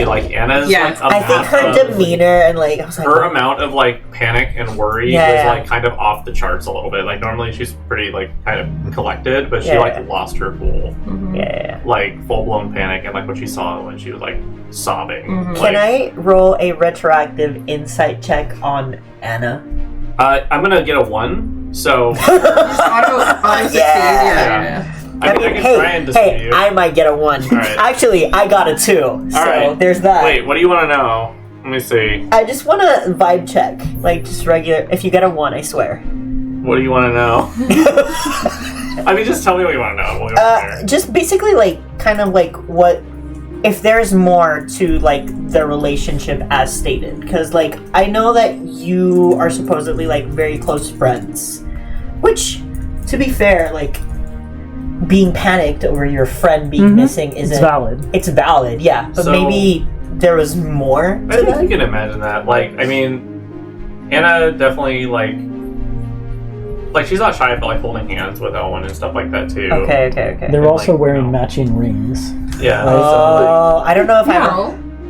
like Anna's Yeah. like I think her amount of, demeanor and like I was like, her amount of like panic and worry Yeah, was yeah. like kind of off the charts a little bit. Like normally she's pretty like kind of collected, but she Yeah, like yeah. lost her cool, yeah. like full blown panic and like what she saw when she was like sobbing. Mhm. Can I roll a retroactive insight check on Anna? I'm gonna get a 1. So auto succeed. Yeah. I mean, I can try and dispute you. I might get a 1. Alright. Actually, I got a 2. So Alright. there's that. Wait, what do you want to know? Let me see. I just want to vibe check, like just regular. If you get a 1, I swear. What do you want to know? I mean, just tell me what you want to know. We'll go from there. Just basically like kind of like what if there's more to like the relationship as stated, because like I know that you are supposedly like very close friends, which to be fair, like being panicked over your friend being missing isn't It's valid. It's valid, yeah, but So- maybe there was more I to think that. you can imagine that. Like, I mean, Anna definitely like she's not shy about like holding hands with Elwyn and stuff like that too. Okay. They're And, also like, wearing no. matching rings. Yeah. Oh, I don't know if I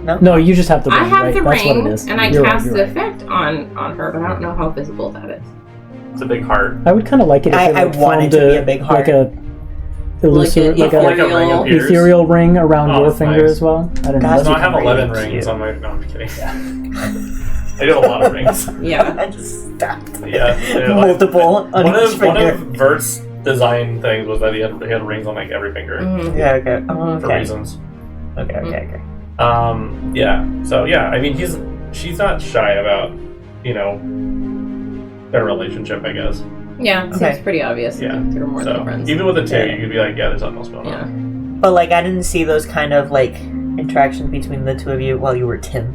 No, No, you just have the ring, I have right? the That's what ring, it is. and I You're right, cast you're the right. effect on her, but I don't know how visible that is. It's a big heart. I would kind of like it if I it like, want it formed to be a big heart. like a illusory, Like like a a ring appears. ethereal ring around Oh, your that's finger nice. as well. I don't know. Gosh, So I have really 11 cute. rings on my. No, I'm kidding. I do have a lot of rings. Yeah. I just stopped. Yeah. they're like- Multiple on One each of finger. Vert's design things was that he had rings on like every finger Mhm. Yeah, okay. Oh, for okay. reasons. Okay. Yeah. So yeah, I mean, she's not shy about, their relationship, I guess. Yeah, it Okay. seems pretty obvious. Yeah. They're more than So friends. even with the two, Yeah. you could be like, yeah, there's something else going Yeah. on. But like, I didn't see those kind of like interactions between the two of you while you were Tim.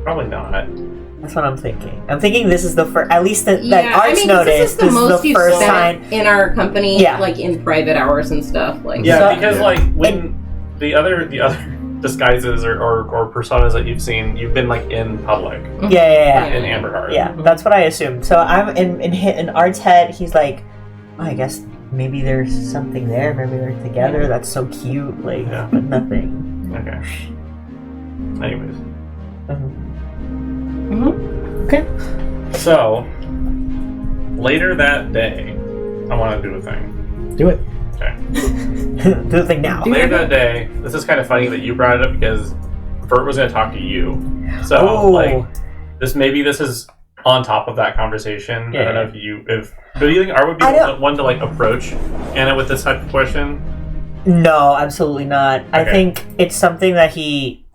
Probably not. That's what I'm thinking. I'm thinking this is the first, at least that Yeah, Art's I mean, noticed. this is the most you've first spent time. in our company, Yeah. like in private hours and stuff. Like, Yeah, So- because like when the other disguises or personas that you've seen, you've been like in public Yeah. in Amberheart. Yeah, that's what I assumed. So I'm in Art's head. He's like, oh, I guess maybe there's something there. Maybe they're together. That's so cute. Like, Yeah. but nothing. Okay. Anyways, Okay. so later that day, I want to do a thing. Do it. Okay. Do the thing now. Later that day, this is kind of funny that you brought it up because Vert was going to talk to you. So, Oh. like, this is on top of that conversation. I don't know if do you think Art would be I the don't- one to like approach Anna with this type of question? No, absolutely not. I Okay. think it's something that he,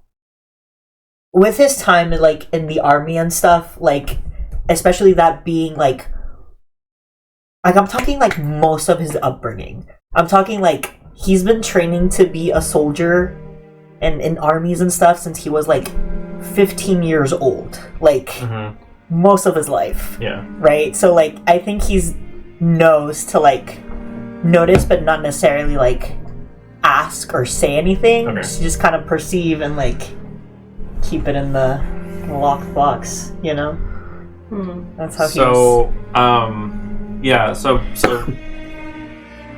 with his time like in the army and stuff, like especially that being like I'm talking like most of his upbringing. I'm talking like he's been training to be a soldier and in armies and stuff since he was like 15 years old. Like most of his life. Yeah. Right? So like I think he's knows to like notice but not necessarily like ask or say anything. Okay. Just kind of perceive and like keep it in the locked box, you know? That's how So, yeah, so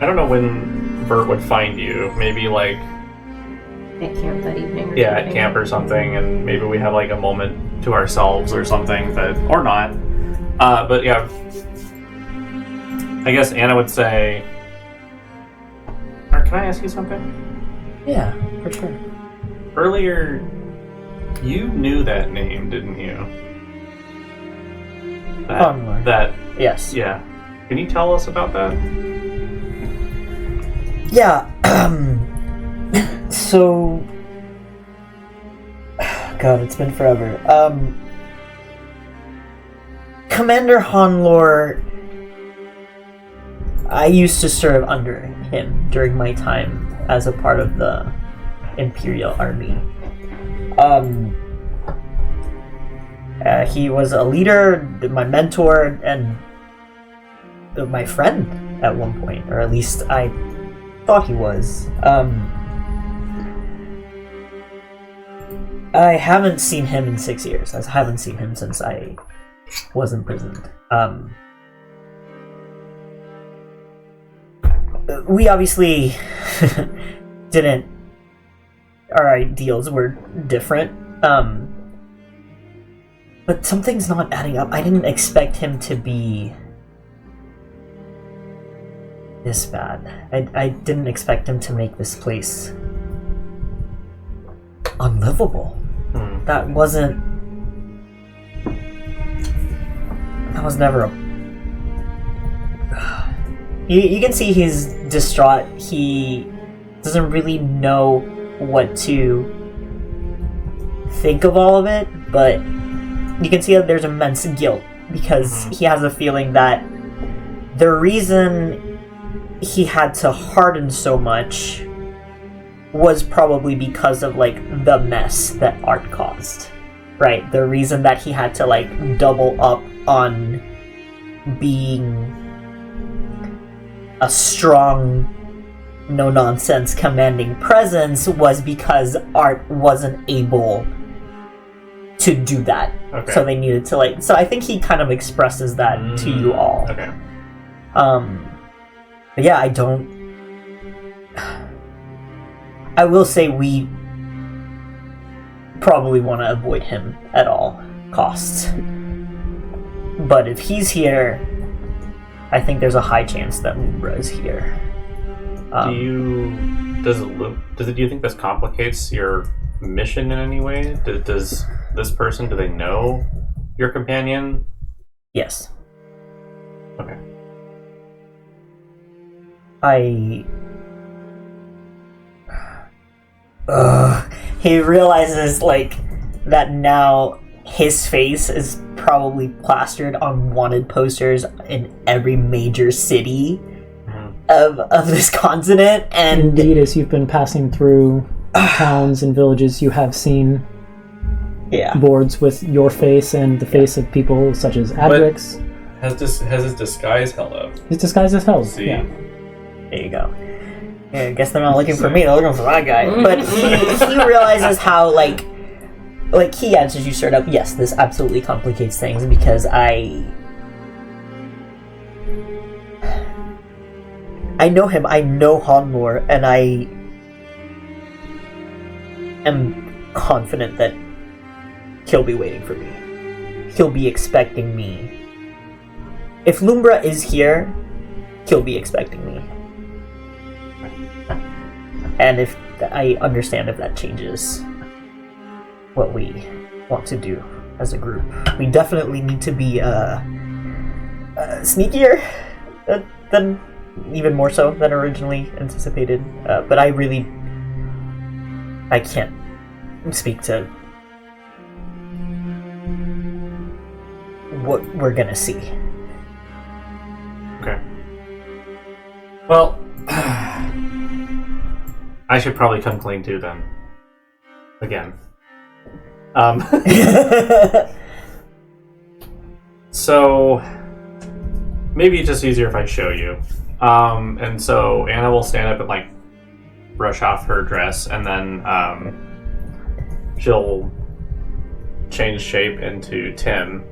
I don't know when Vert would find you. Maybe like at camp that evening. Or at something. camp or something, and maybe we have like a moment to ourselves or something or not. But yeah, I guess Anna would say, "Can I ask you something?" Yeah, for sure. Earlier, you knew that name, didn't you? Onward. That Yes. yeah. Can you tell us about that? Yeah. So God, it's been forever. Commander Hanlor, I used to serve under him during my time as a part of the Imperial Army. He was a leader, my mentor, and my friend at one point, or at least I thought he was. I haven't seen him in 6 years. I haven't seen him since I was imprisoned. We obviously didn't. Our ideals were different. But something's not adding up. I didn't expect him to be this bad. I didn't expect him to make this place unlivable. That was never a... You can see he's distraught. He doesn't really know what to think of all of it, but you can see that there's immense guilt because he has a feeling that the reason he had to harden so much was probably because of like the mess that Art caused, right? The reason that he had to like double up on being a strong, no nonsense commanding presence was because Art wasn't able to do that. Okay. So they needed to like. So I think he kind of expresses that to you all. Okay. But yeah, I will say we probably want to avoid him at all costs. But if he's here, I think there's a high chance that Libra is here. Do you think this complicates your mission in any way? Does this person, do they know your companion? Yes. Okay. He realizes like that now his face is probably plastered on wanted posters in every major city of this continent. And indeed, as you've been passing through towns and villages, you have seen boards with your face and the face of people such as Adrix. Has his disguise held up? His disguise is held. See? Yeah. there you go. Yeah, I guess they're not looking for me, they're looking for that guy. But he realizes how, like he answers you straight up, yes, this absolutely complicates things because I know him, I know Honmore, and I am confident that he'll be waiting for me. He'll be expecting me. If Lumbra is here, he'll be expecting me. And if I understand if that changes what we want to do as a group. We definitely need to be sneakier than even more so than originally anticipated. But I can't speak to what we're gonna see. Okay. Well, I should probably come clean too then. Again. So maybe it's just easier if I show you. And so Anna will stand up and like brush off her dress, and then she'll change shape into Tim,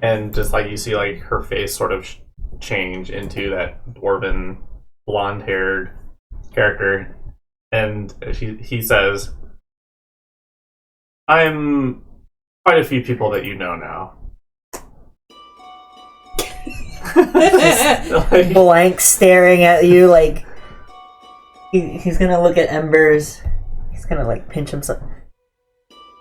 and just like you see like her face sort of change into that dwarven blonde-haired character, and he says, I'm quite a few people that you know now. Just blank staring at you, like he's gonna look at Embers. He's gonna like pinch himself.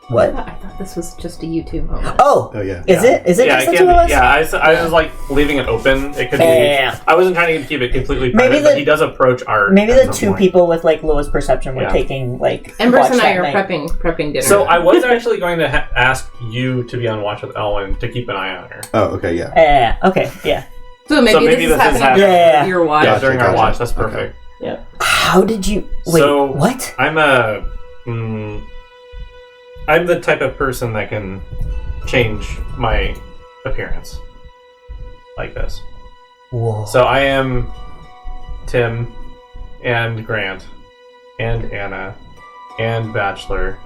What? I thought this was just a YouTube moment. Oh yeah. Is it? Is it Yeah, just it the can two of us? be. Yeah, I was like leaving it open. It could be. Yeah. I wasn't trying to keep it completely Maybe private, but he does approach art. Maybe at the some two point. people with like lowest perception were Yeah. taking like. Embers watch and I that are night. prepping dinner. So I was actually going to ask you to be on watch with Elwyn to keep an eye on her. Oh, okay, yeah. Yeah. Okay. Yeah. So maybe this is happening Yeah. during your watch. Yeah, Gotcha, during our gotcha. watch. That's perfect. Yeah. How did you? Wait. So- What? I'm the type of person that can change my appearance like this. Whoa. So I am Tim and Grant and Anna and Bachelor.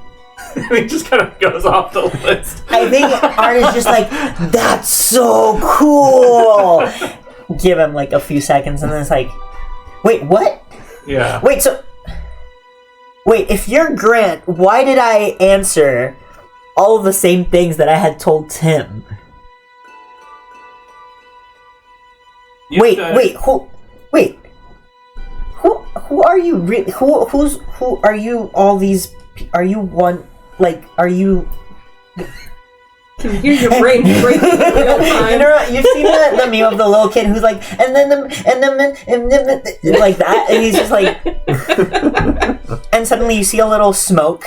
And he just kind of goes off the list. I think Art is just like, that's so cool. Give him like a few seconds, and then it's like, wait, what? Yeah. Wait, if you're Grant, why did I answer all of the same things that I had told Tim? Who are you really? Who are you? All these? Are you one? Like, are you? Can you hear your brain breaking in real time? You know, you've seen the meme of the little kid who's like, and then like that, and he's just like, and suddenly you see a little smoke,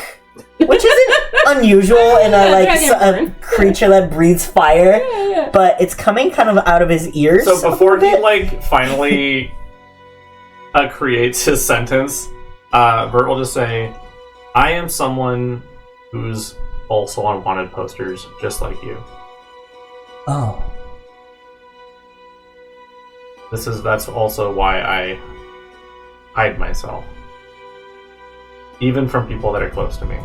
which isn't unusual in a creature that breathes fire, but it's coming kind of out of his ears. So before he like finally creates his sentence, Vert will just say, "I am someone who's also on wanted posters, just like you." Oh. That's also why I hide myself, even from people that are close to me,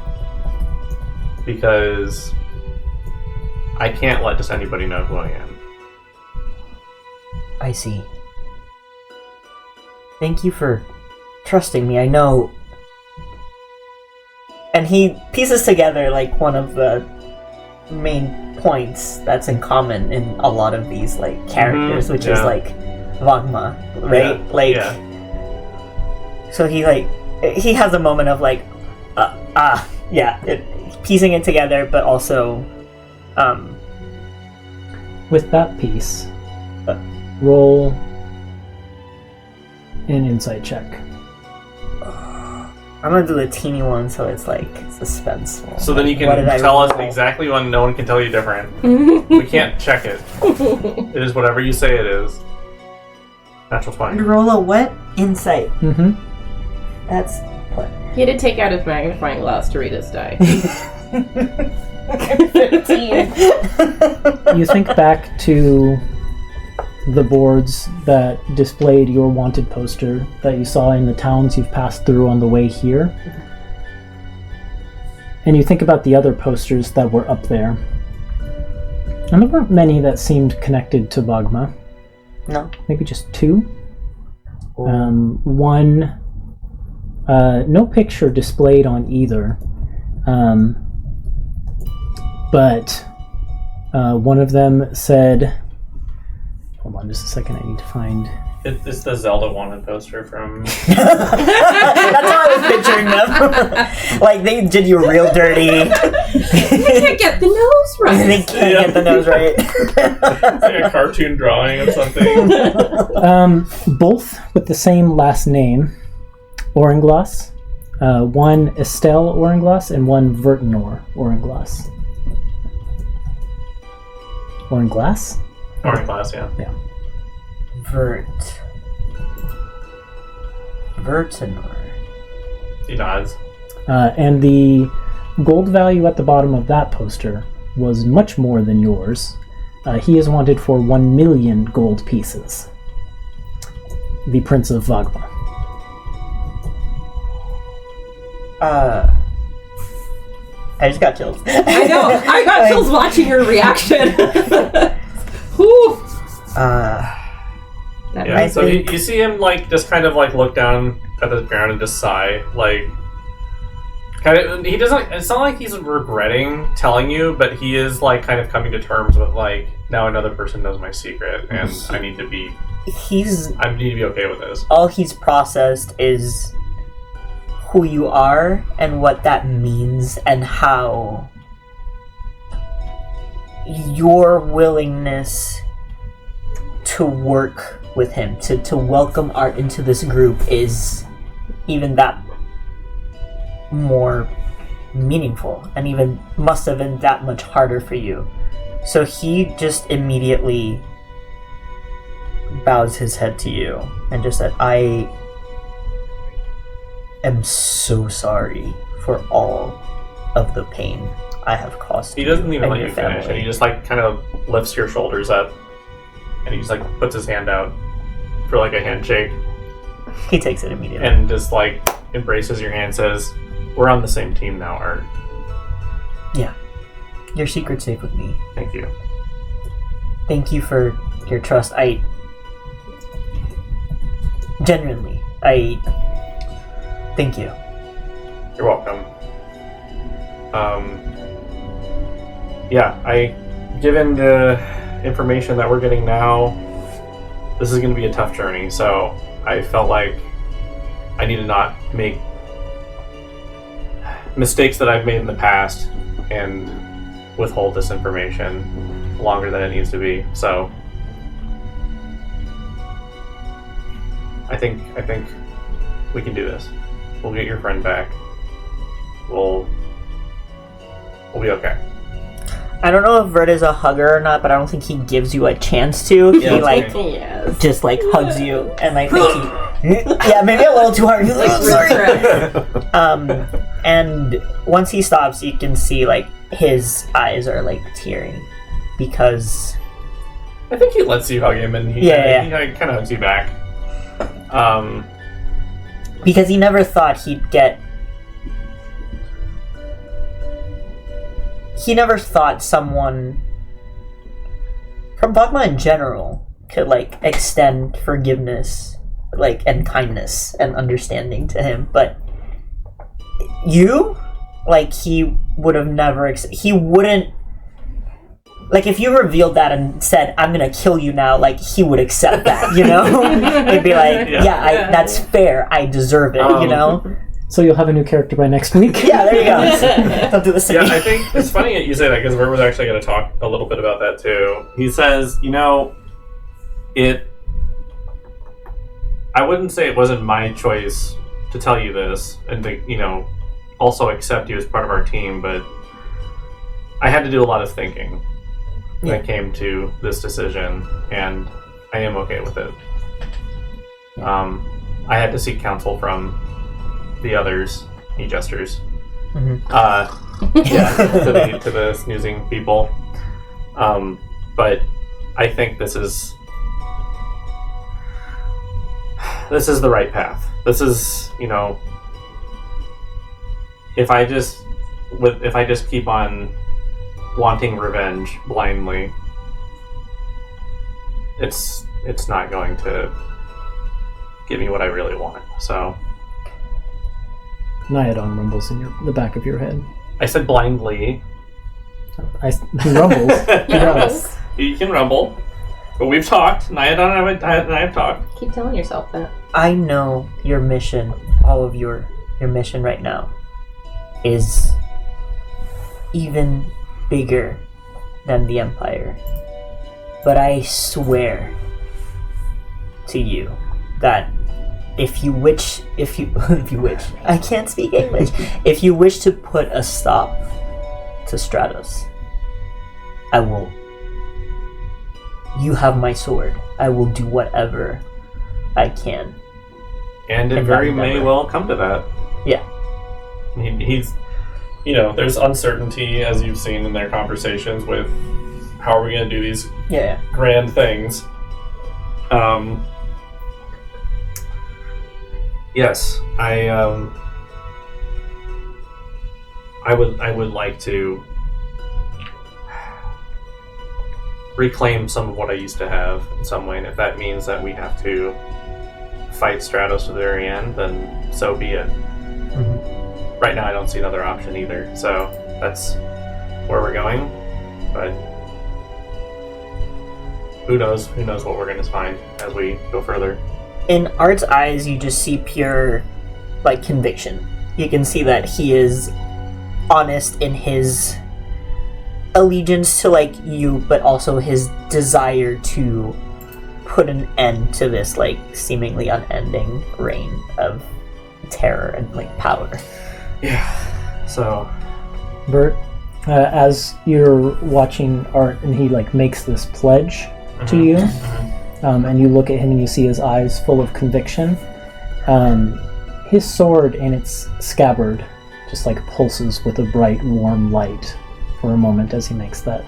because I can't let just anybody know who I am. I see. Thank you for trusting me. I know. And he pieces together like one of the main points that's in common in a lot of these like characters, which is like Vagma, right? So he has a moment of like, piecing it together, but also, With that piece, roll an insight check. I'm gonna do the teeny one so it's like suspenseful. So then you What did I can tell us roll? exactly when no one can tell you different. We can't check it. It is whatever you say it is. Natural 20. Roll a what? Insight. Mm-hmm. That's what? He had to take out his magnifying glass to read his die. 15. You think back to the boards that displayed your wanted poster that you saw in the towns you've passed through on the way here. And you think about the other posters that were up there. And there weren't many that seemed connected to Bogma. No. Maybe just 2. One, no picture displayed on either. But one of them said... Hold on just a second, I need to find... It's the Zelda wanted poster from... That's how I was picturing them. Like, they did you real dirty. They can't get the nose right. They can't get the nose right. It's like a cartoon drawing of something. Both with the same last name, Oranglass. One Estelle Oranglass and one Vertinor Oranglass. Oranglass? Orange glass, yeah. Vertinor. He nods. And the gold value at the bottom of that poster was much more than yours. He is wanted for 1 million gold pieces. The Prince of Vagma. I just got chills. I know. I got chills watching your reaction. Whew. Yeah, so you see him like just kind of like look down at the ground and just sigh, like kind of. He doesn't. It's not like he's regretting telling you, but he is like kind of coming to terms with like now another person knows my secret, and I need to be. I need to be okay with this. All he's processed is who you are and what that means, and how your willingness to work with him, to welcome Art into this group is even that more meaningful, and even must have been that much harder for you. So he just immediately bows his head to you and just said, I am so sorry for all of the pain I have caused. He doesn't even and let your you finish, family." and he just like kind of lifts your shoulders up, and he just like puts his hand out for like a handshake, He takes it immediately. and just like embraces your hand, says, "We're on the same team now, Art. Yeah. Your secret's safe with me. Thank you." Thank you for your trust. Genuinely, thank you. You're welcome. Given the information that we're getting now, this is going to be a tough journey, so I felt like I need to not make mistakes that I've made in the past and withhold this information longer than it needs to be. So I think we can do this. We'll get your friend back. We'll be okay. I don't know if Vert is a hugger or not, but I don't think he gives you a chance to. Yeah, He like Yes. just like hugs you and like makes you, yeah, maybe a little too hard. He's like, sorry. And once he stops, you can see like his eyes are like tearing because I think he lets you hug him, and he kind of hugs you back. because he never thought he'd get. He never thought someone from Bogma in general could like extend forgiveness, like, and kindness and understanding to him, but you, like, he would have never. He wouldn't. Like, if you revealed that and said, "I'm gonna kill you now," like, he would accept that, you know? He'd be like, that's fair. I deserve it, you know? So you'll have a new character by next week? Yeah, there you go. Don't do this to me. Yeah, I think it's funny that you say that, because Vert was actually going to talk a little bit about that too. He says, I wouldn't say it wasn't my choice to tell you this and to, also accept you as part of our team, but I had to do a lot of thinking when it came to this decision, and I am okay with it. I had to seek counsel from the others, he gestures. Mm-hmm. To the snoozing people. But I think this is the right path. This is, if I just keep on wanting revenge blindly, it's not going to give me what I really want. So Nyadon rumbles in the back of your head. I said blindly. He rumbles. He does. You can rumble. But we've talked. Nyadon and I have talked. Keep telling yourself that. I know your mission, all of your mission right now, is even bigger than the Empire. But I swear to you that if you wish, I can't speak English. If you wish to put a stop to Stratos, I will. You have my sword. I will do whatever I can. And it very may well come to that. Yeah. He's, there's uncertainty, as you've seen in their conversations with how are we going to do these grand things. Yes, I would like to reclaim some of what I used to have in some way, and if that means that we have to fight Stratos to the very end, then so be it. Mm-hmm. Right now I don't see another option either, so that's where we're going, but who knows what we're going to find as we go further. In Art's eyes, you just see pure, conviction. You can see that he is honest in his allegiance to, you, but also his desire to put an end to this, seemingly unending reign of terror and, power. Yeah, so... Bert, as you're watching Art and he, makes this pledge to you, and you look at him and you see his eyes full of conviction, his sword in its scabbard just pulses with a bright, warm light for a moment as he makes that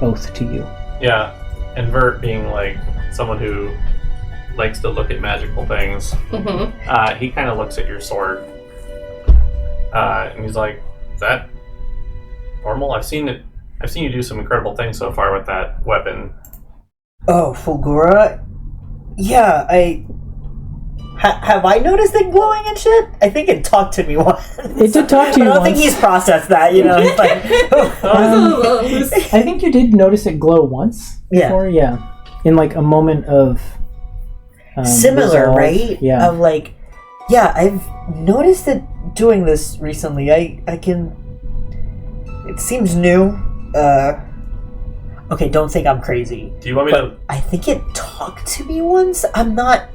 oath to you. Yeah, and Vert being someone who likes to look at magical things, he kind of looks at your sword, and he's like, "Is that normal? I've seen you do some incredible things so far with that weapon." Oh, Fulgura? Yeah, have I noticed it glowing and shit? I think it talked to me once. It did talk to you I don't once. think he's processed that, He's I think you did notice it glow once before, in a moment of similar, resolve. right? Yeah. Of I've noticed it doing this recently. I can. It seems new. Okay, don't think I'm crazy. Do you want me to? I think it talked to me once. I'm not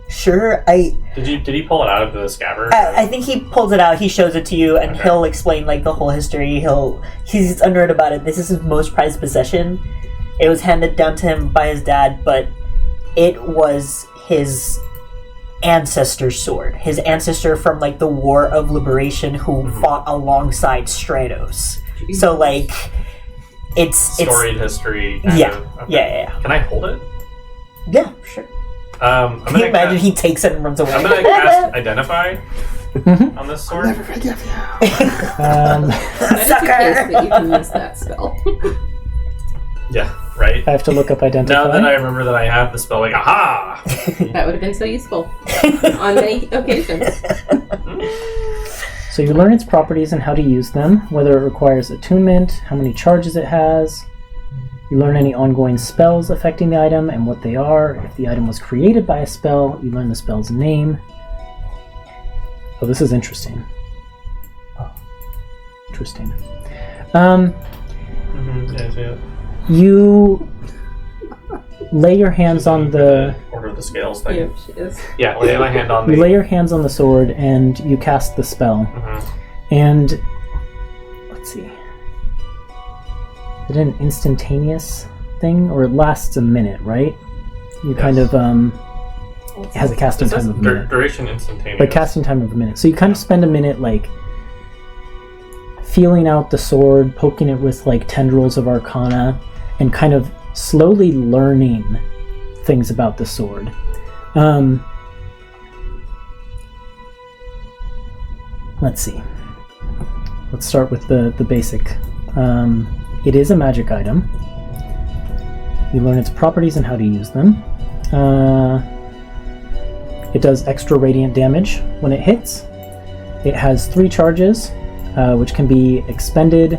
sure. Did he pull it out of the scabbard? I think he pulls it out. He shows it to you, and he'll explain the whole history. He's unread about it. This is his most prized possession. It was handed down to him by his dad, but it was his ancestor's sword. His ancestor from the War of Liberation, who fought alongside Stratos. Jeez. So it's storied history. Yeah. Okay. Yeah. Can I hold it? Yeah, sure. Can you imagine he takes it and runs away? I'm gonna cast Identify on this sword. Never forgive you. Sucker! That you can use that spell. Yeah, right. I have to look up Identify. Now that I remember that I have the spell, aha! That would have been so useful on many occasions. So you learn its properties and how to use them, whether it requires attunement, how many charges it has. You learn any ongoing spells affecting the item and what they are. If the item was created by a spell, you learn the spell's name. Oh, this is interesting. Interesting. Yeah. You lay your hands on the... Order with the scales thing. Yep, she is. Yeah, lay my hand on You the... lay your hands on the sword and you cast the spell. Mhm. And let's see. Is it an instantaneous thing, or it lasts a minute, right? You kind of it has a casting It says time of a minute. duration instantaneous. But casting time of a minute. So you kind of spend a minute like feeling out the sword, poking it with like tendrils of arcana, and kind of slowly learning things about the sword. Let's see. Let's start with the basic. It is a magic item. You learn its properties and how to use them. It does extra radiant damage when it hits. It has 3 charges, which can be expended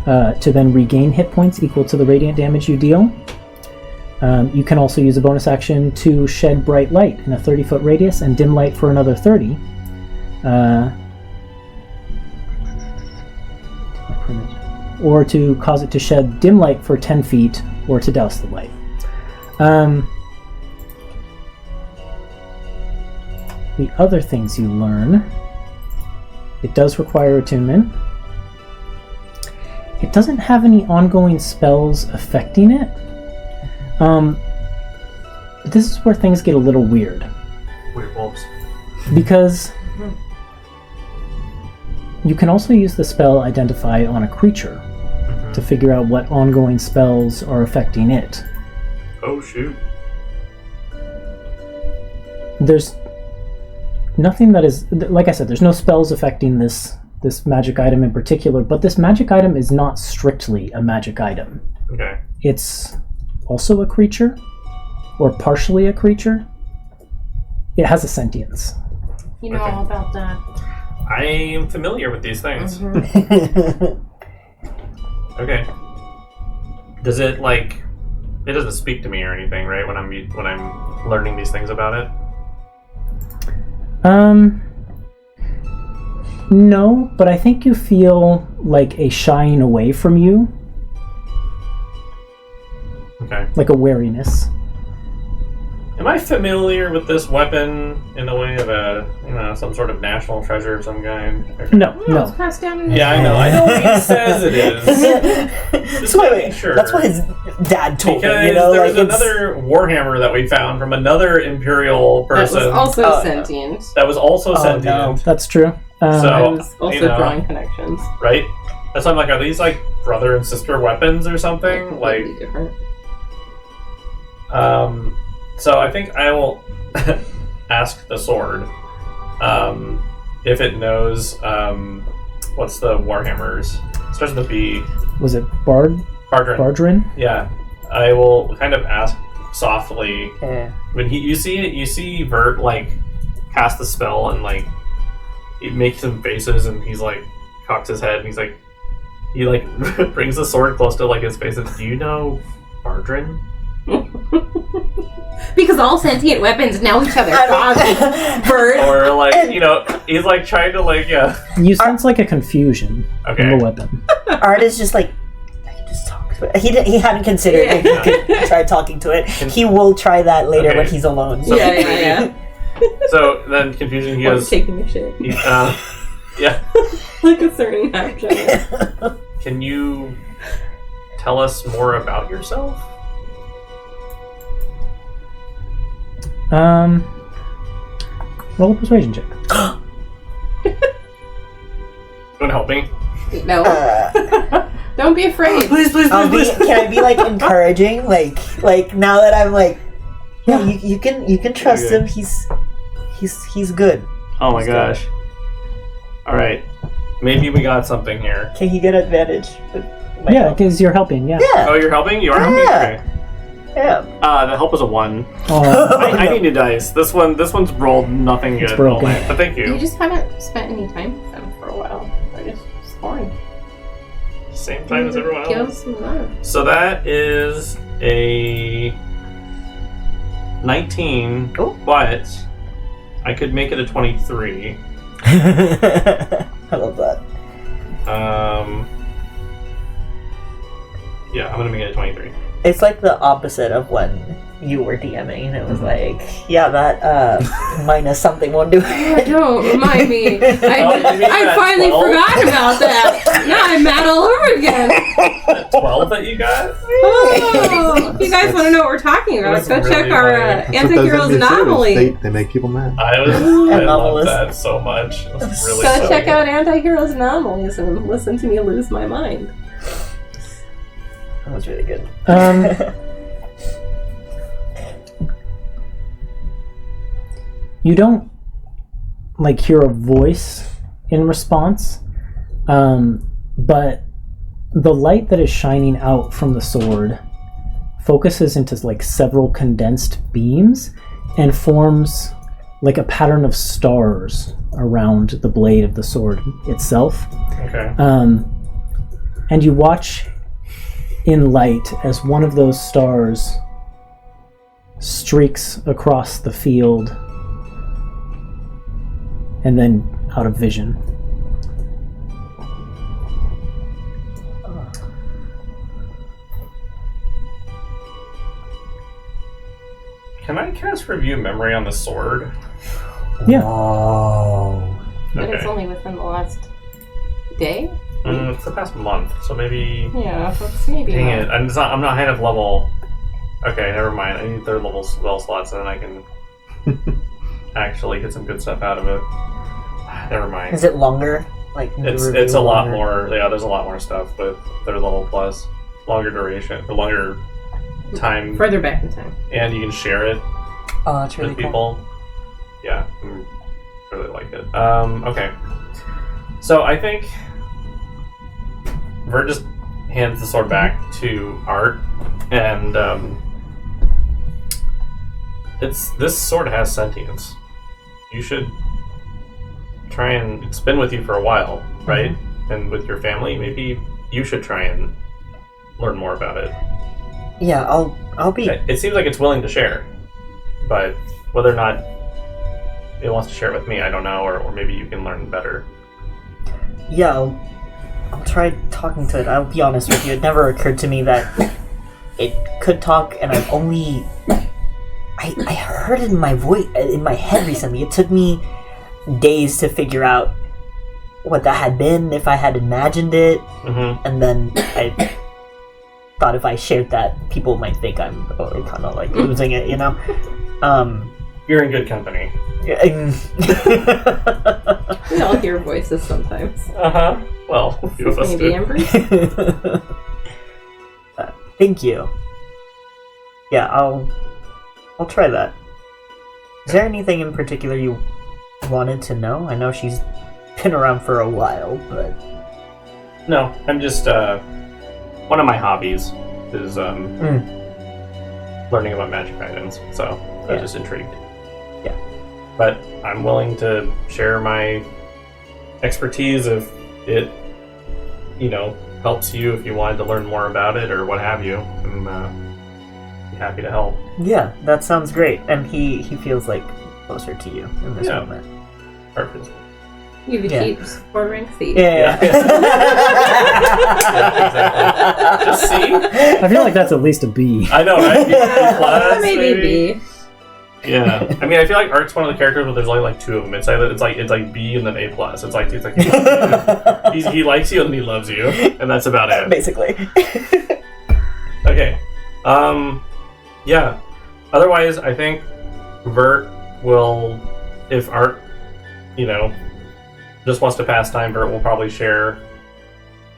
to then regain hit points equal to the radiant damage you deal. You can also use a bonus action to shed bright light in a 30-foot radius and dim light for another 30. Or to cause it to shed dim light for 10 feet, or to douse the light. The other things you learn, it does require attunement. It doesn't have any ongoing spells affecting it. This is where things get a little weird. Weird wolves. Because you can also use the spell Identify on a creature to figure out what ongoing spells are affecting it. Oh, shoot. There's nothing that is, like I said, there's no spells affecting this magic item in particular, but this magic item is not strictly a magic item. Okay. It's also a creature, or partially a creature. It has a sentience. You know all about that. I am familiar with these things. Okay. Does it like? It doesn't speak to me or anything, right? When I'm learning these things about it. No, but I think you feel like a shying away from you, Okay. like a wariness. Am I familiar with this weapon in the way of some sort of national treasure of some kind? No, It's no. passed down in Yeah, I know. I know what he says it is. Just making sure. That's what his dad told Because him, you know? there Like, was another Warhammer that we found from another Imperial That was person also Oh, sentient. that was also Oh, sentient, no. That's true. So- I was also you know. drawing connections. right? That's why I'm like, are these like brother and sister weapons or something? Like, Completely different. so I think I will ask the sword if it knows what's the Warhammers. It starts with a B. Was it Bardrin? Bardrin. Yeah, I will kind of ask softly eh. when you see Vert like cast the spell and like he makes some faces and he's like cocks his head and he's like he like brings the sword close to like his face and do you know Bardrin? Because all sentient weapons know each other. Bird. Or like he's like trying to like You sense like a confusion Okay. in the weapon. Art is just like, I can just talk to it. He hadn't considered if he could try talking to it. He will try that later Okay. when he's alone. So- Yeah. So then confusion he Or goes taking a shit. yeah. Like a certain action. Can you tell us more about yourself? Roll a persuasion check. You wanna help me? No. Don't be afraid. Please. Can I be like encouraging? Like now that I'm like, yeah, you can trust Okay. him. He's good. Oh my gosh. Alright. Maybe we got something here. Can he get advantage? with my Yeah, help? because you're helping, yeah. Yeah. Oh, you're helping? You are helping? Yeah. Okay. Yeah. The help was a 1. Oh, I need new dice. This one's rolled nothing good. It's broken. But thank You you. just haven't spent any time with them for a while. They're just scoring. Same time as everyone Give else. them some love. So that is a 19, Oh. but I could make it a 23. I love that. Yeah, I'm gonna make it a 23. It's like the opposite of when you were DMing, and it was like, yeah, that minus something won't do it. Don't remind me. I finally 12? forgot about that. Now I'm mad all over again. That 12 that you got? Oh, if you guys want to know what we're talking about, That's go really check our funny. Antiheroes Anonymous. They make people mad. I love Anomalous. that so much. It was really Go funny. check out Antiheroes Anonymous and listen to me lose my mind. That was really good. You don't like hear a voice in response, but the light that is shining out from the sword focuses into like several condensed beams and forms like a pattern of stars around the blade of the sword itself. Okay. And you watch in light as one of those stars streaks across the field and then out of vision. Can I cast Review Memory on the sword? Yeah. Oh. But it's Okay. only within the last day? It's the past month, so maybe... Yeah, that's maybe Dang not. it, I'm not high enough level. Okay, never mind. I need 3rd level spell slots, and then I can actually get some good stuff out of it. Never mind. Is it longer? Like It's a lot more. Yeah, there's a lot more stuff, but 3rd level plus, longer duration, or longer time, Further back in time. and you can share it Oh, that's really with cool. people. Yeah, I really like it. Okay, so I think Vert just hands the sword back to Art, and this sword has sentience. You should try and it's been with you for a while, right? And with your family, maybe you should try and learn more about it. Yeah, I'll be. It seems like it's willing to share, but whether or not it wants to share it with me, I don't know, or maybe you can learn better. Yeah, I'll try talking to it. I'll be honest with you. It never occurred to me that it could talk, and I've only. I heard it in my voice, in my head recently. It took me days to figure out what that had been, if I had imagined it, and then I thought if I shared that, people might think I'm kind of like losing it, you know? You're in good company. We all hear voices sometimes. Well, a few of us Maybe do. Embers? Thank you. Yeah, I'll try that. Is there anything in particular you wanted to know? I know she's been around for a while, but No, I'm just one of my hobbies is learning about magic items, so I was just intrigued. Yeah. But I'm willing to share my expertise if it, helps you, if you wanted to learn more about it or what have you. I'm happy to help. yeah, that sounds great. And he feels like closer to you in this moment. Perfect. You could Yeah. keep supporting Thief. Yeah. Exactly. Just see? I feel like that's at least a B. I know, right? B plus, Maybe B. Yeah, I mean, I feel like Art's one of the characters where there's only like 2 of them. It's like B and then A plus. It's like he likes you and he loves you, and that's about it. Basically. Okay, yeah. Otherwise, I think Vert will, if Art, just wants to pass time, Vert will probably share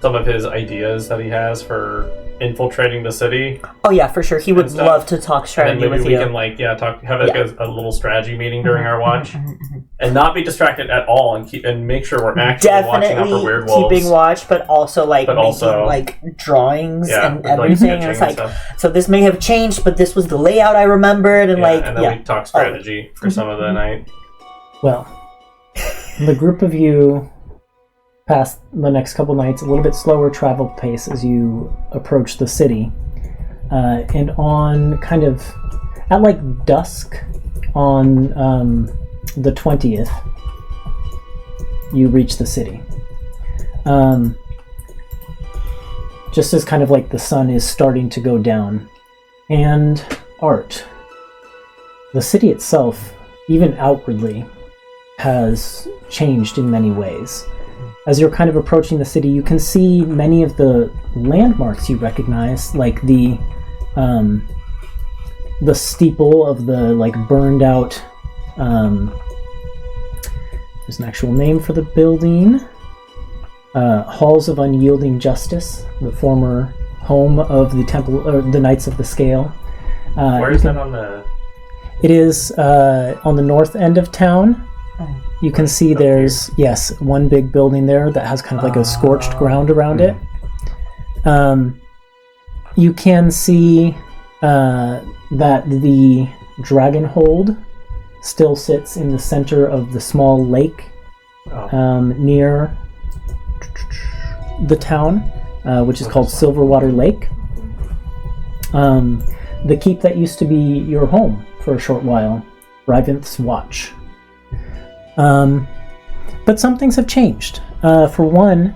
some of his ideas that he has for infiltrating the city. Oh yeah, for sure. He would stuff. love to talk And strategy then maybe with we you. can have a little strategy meeting during our watch, and not be distracted at all, and make sure we're actually watching out for Definitely weird wolves. keeping watch, but also making also- drawings and like, everything. sketching And it's and like, stuff. so this may have changed, but this was the layout I remembered, and and then we talk strategy for some of the night. Well, the group of you pass the next couple nights a little bit slower travel pace as you approach the city. And on kind of at like dusk on the 20th, you reach the city. Just as kind of like the sun is starting to go down, and art. The city itself, even outwardly, has changed in many ways. As you're kind of approaching the city, you can see many of the landmarks you recognize, like the steeple of the burned out. There's an actual name for the building. Halls of Unyielding Justice, the former home of the Temple or the Knights of the Scale. Where is that on the? It is on the north end of town. You can see there's one big building there that has kind of like a scorched ground around it. You can see that the Dragonhold still sits in the center of the small lake near the town, which is called Silverwater Lake. The keep that used to be your home for a short while, Bryvynth's Watch. But some things have changed. For one,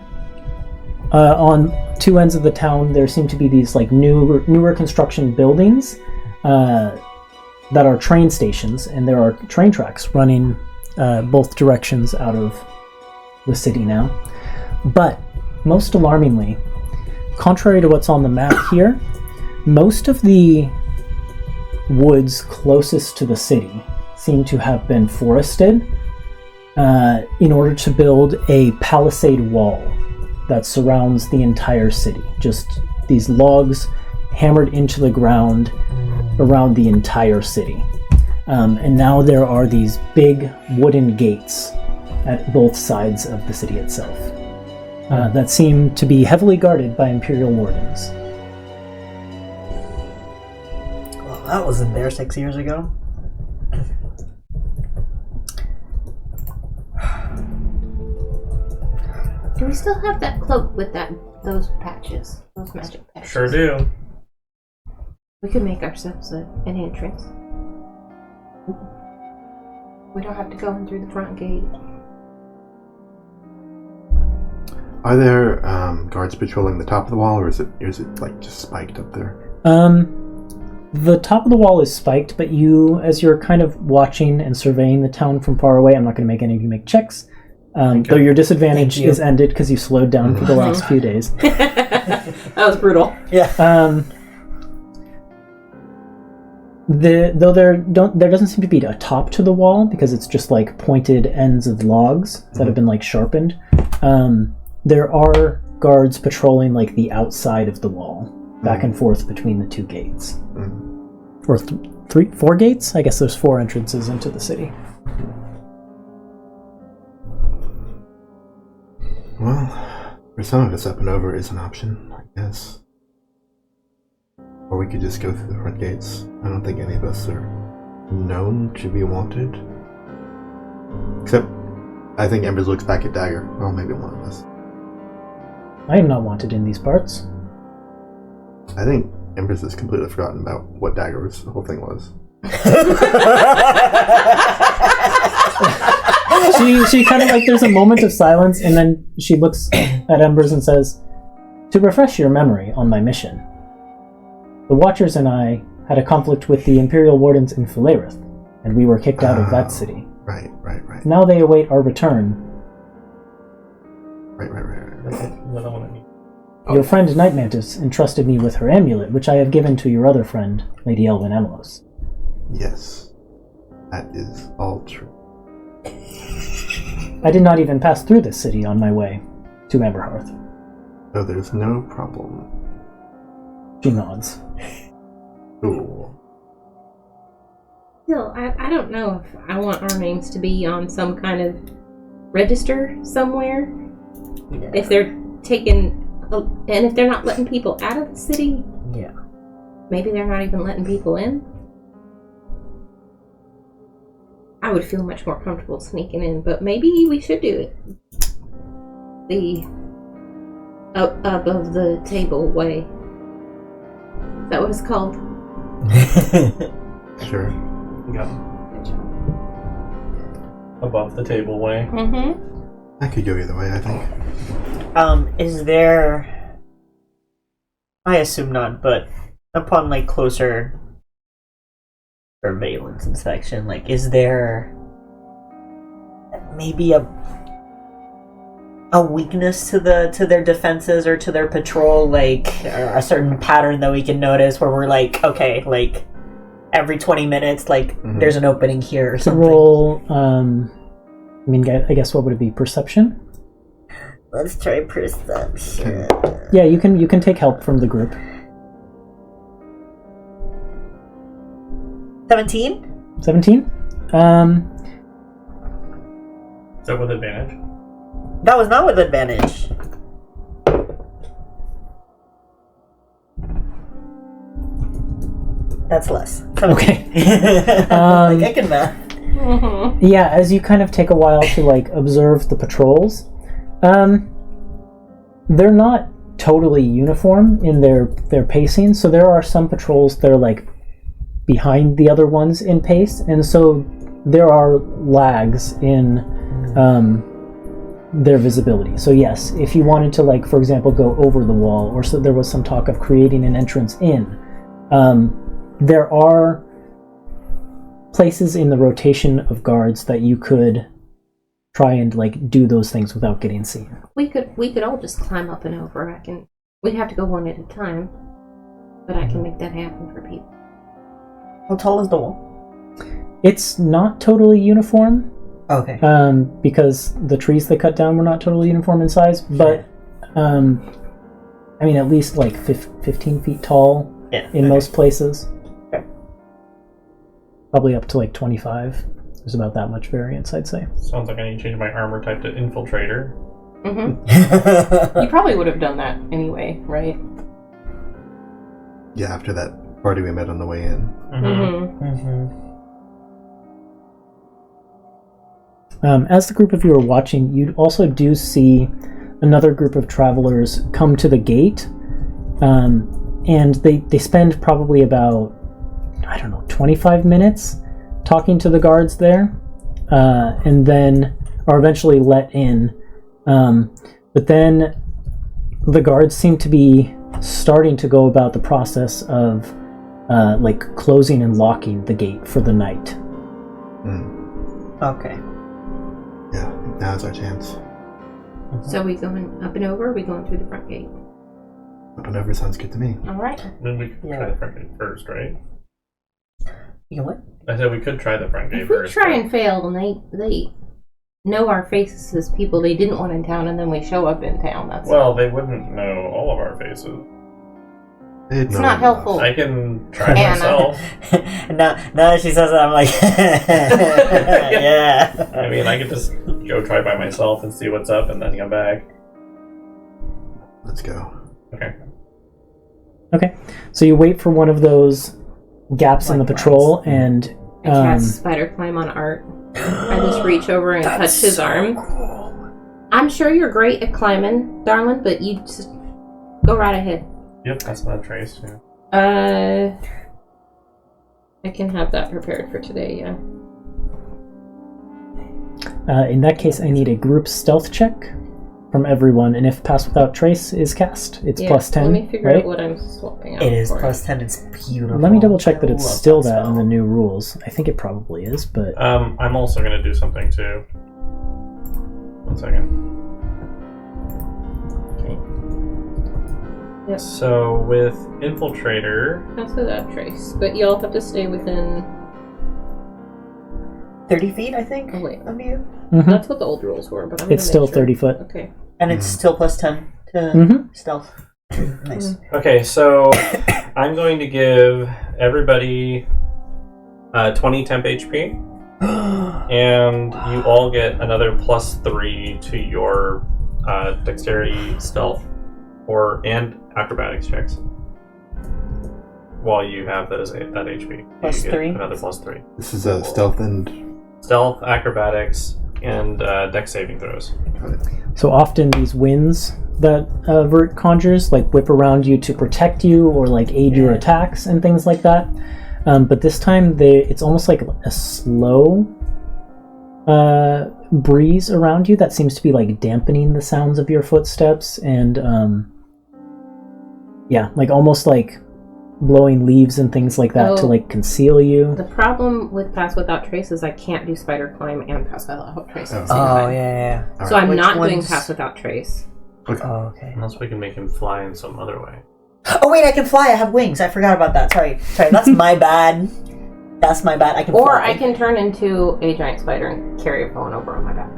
on two ends of the town, there seem to be these newer construction buildings that are train stations, and there are train tracks running both directions out of the city now. But most alarmingly, contrary to what's on the map here, most of the woods closest to the city seem to have been forested in order to build a palisade wall that surrounds the entire city. Just these logs hammered into the ground around the entire city. And now there are these big wooden gates at both sides of the city itself that seem to be heavily guarded by Imperial wardens. Well, that wasn't there 6 years ago. Do we still have that cloak with those patches? Those magic patches? Sure do. We could make ourselves an entrance. We don't have to go in through the front gate. Are there guards patrolling the top of the wall, or is it just spiked up there? The top of the wall is spiked, but as you're kind of watching and surveying the town from far away, I'm not going to make any of you make checks. Though your disadvantage is ended because you slowed down for the last few days. That was brutal. Yeah. Though there doesn't seem to be a top to the wall because it's just pointed ends of logs that have been sharpened. There are guards patrolling the outside of the wall, back and forth between the two gates, or four gates. I guess there's 4 entrances into the city. Well, for some of us, up and over is an option, I guess. Or we could just go through the front gates. I don't think any of us are known to be wanted. Except, I think Embers looks back at Dagger. Well, maybe one of us. I am not wanted in these parts. I think Embers has completely forgotten about what Dagger's whole thing was. She kind of there's a moment of silence, and then she looks at Embers and says, "To refresh your memory on my mission, the Watchers and I had a conflict with the Imperial Wardens in Fairytale, and we were kicked out of that city. Right. Now they await our return. Right. Another one I need. Your friend Night Mantis entrusted me with her amulet, which I have given to your other friend, Lady Elwyn Emelos." Yes. That is all true. "I did not even pass through this city on my way to Amberhearth." So there's no problem. She nods. Cool. Still, I don't know if I want our names to be on some kind of register somewhere. Yeah. If they're taking, and if they're not letting people out of the city, Yeah. maybe they're not even letting people in. I would feel much more comfortable sneaking in, but maybe we should do it the above the table way. Is that what it's called? Sure. Got above the table way. Mm-hmm. That could go either way, I think. Is there... I assume not, but upon like closer surveillance inspection, like, is there maybe a weakness to their defenses or to their patrol, like a certain pattern that we can notice where we're like, okay, like every 20 minutes, like there's an opening here or something. Roll. I guess what would it be? Perception. Let's try perception. Yeah, you can take help from the group. 17? 17. Is that with advantage? That was not with advantage. That's less. Okay. Like, I can math. Yeah, as you kind of take a while to like observe the patrols, they're not totally uniform in their pacing. So there are some patrols that are like behind the other ones in pace, and so there are lags in their visibility. So yes, if you wanted to, like, for example, go over the wall, or so there was some talk of creating an entrance in, there are places in the rotation of guards that you could try and like do those things without getting seen. We could all just climb up and over. We'd have to go one at a time, but I can make that happen for people. How tall is the wall? It's not totally uniform. Okay. Because the trees they cut down were not totally uniform in size, but at least like 15 feet tall in most places. Okay. Probably up to like 25. There's about that much variance, I'd say. Sounds like I need to change my armor type to infiltrator. You probably would have done that anyway, right? Yeah, after that party we met on the way in. As the group of you are watching, you also do see another group of travelers come to the gate, and they spend probably about, 25 minutes talking to the guards there, and then are eventually let in. But then the guards seem to be starting to go about the process of closing and locking the gate for the night. Okay. Yeah, now's our chance. So we going up and over, or are we going through the front gate? Up and over sounds good to me. Alright. Then we could try the front gate first, right? You know what? I said we could try the front gate If we first. try and fail, and they know our faces as people they didn't want in town, and then we show up in town, Well, they wouldn't know all of our faces. It's not helpful. I can try Anna. myself. now that she says that, I'm like, yeah. I mean, I could just go try by myself and see what's up and then come back. Let's go. Okay, so you wait for one of those gaps in the patrol, and I cast spider climb on Art. I just reach over and touch his arm. Cool. I'm sure you're great at climbing, darling, but you just go right ahead. Yep, that's not a trace. Yeah. I can have that prepared for today, yeah. in that case, I need a group stealth check from everyone, and if Pass Without Trace is cast, it's plus 10, Let me figure right? out what I'm swapping out It is for. plus 10. It's beautiful. Let me double check that it's I love still that in spell. the new rules. I think it probably is, but... I'm also going to do something too. 1 second. Okay. Yep. So with Infiltrator, Pass Without Trace. But y'all have to stay within... 30 feet, I think, Oh, wait. of you. Mhm. That's what the old rules were, but I'm It's gonna still make sure. 30 foot. Okay. And it's still plus 10 to Mhm. stealth. Nice. okay, so I'm going to give everybody 20 temp HP, and you all get another plus 3 to your dexterity, stealth, and acrobatics checks. While you have that HP, Plus you get 3? another plus 3. This is stealth and... Stealth, acrobatics, and dex saving throws. Got it. So often these winds that Vert conjures like whip around you to protect you or like aid your attacks and things like that. But this time it's almost like a slow breeze around you that seems to be like dampening the sounds of your footsteps, and like almost like blowing leaves and things like that to like conceal you. The problem with Pass Without Trace is I can't do Spider Climb and Pass Without Trace at the same Oh, time. yeah. So I'm Which not doing ones- Pass Without Trace. Okay. Oh, okay. Unless we can make him fly in some other way. Oh, wait, I can fly. I have wings. I forgot about that. Sorry. That's my bad. That's my bad. I can Or fly. I can turn into a giant spider and carry a phone over on my back.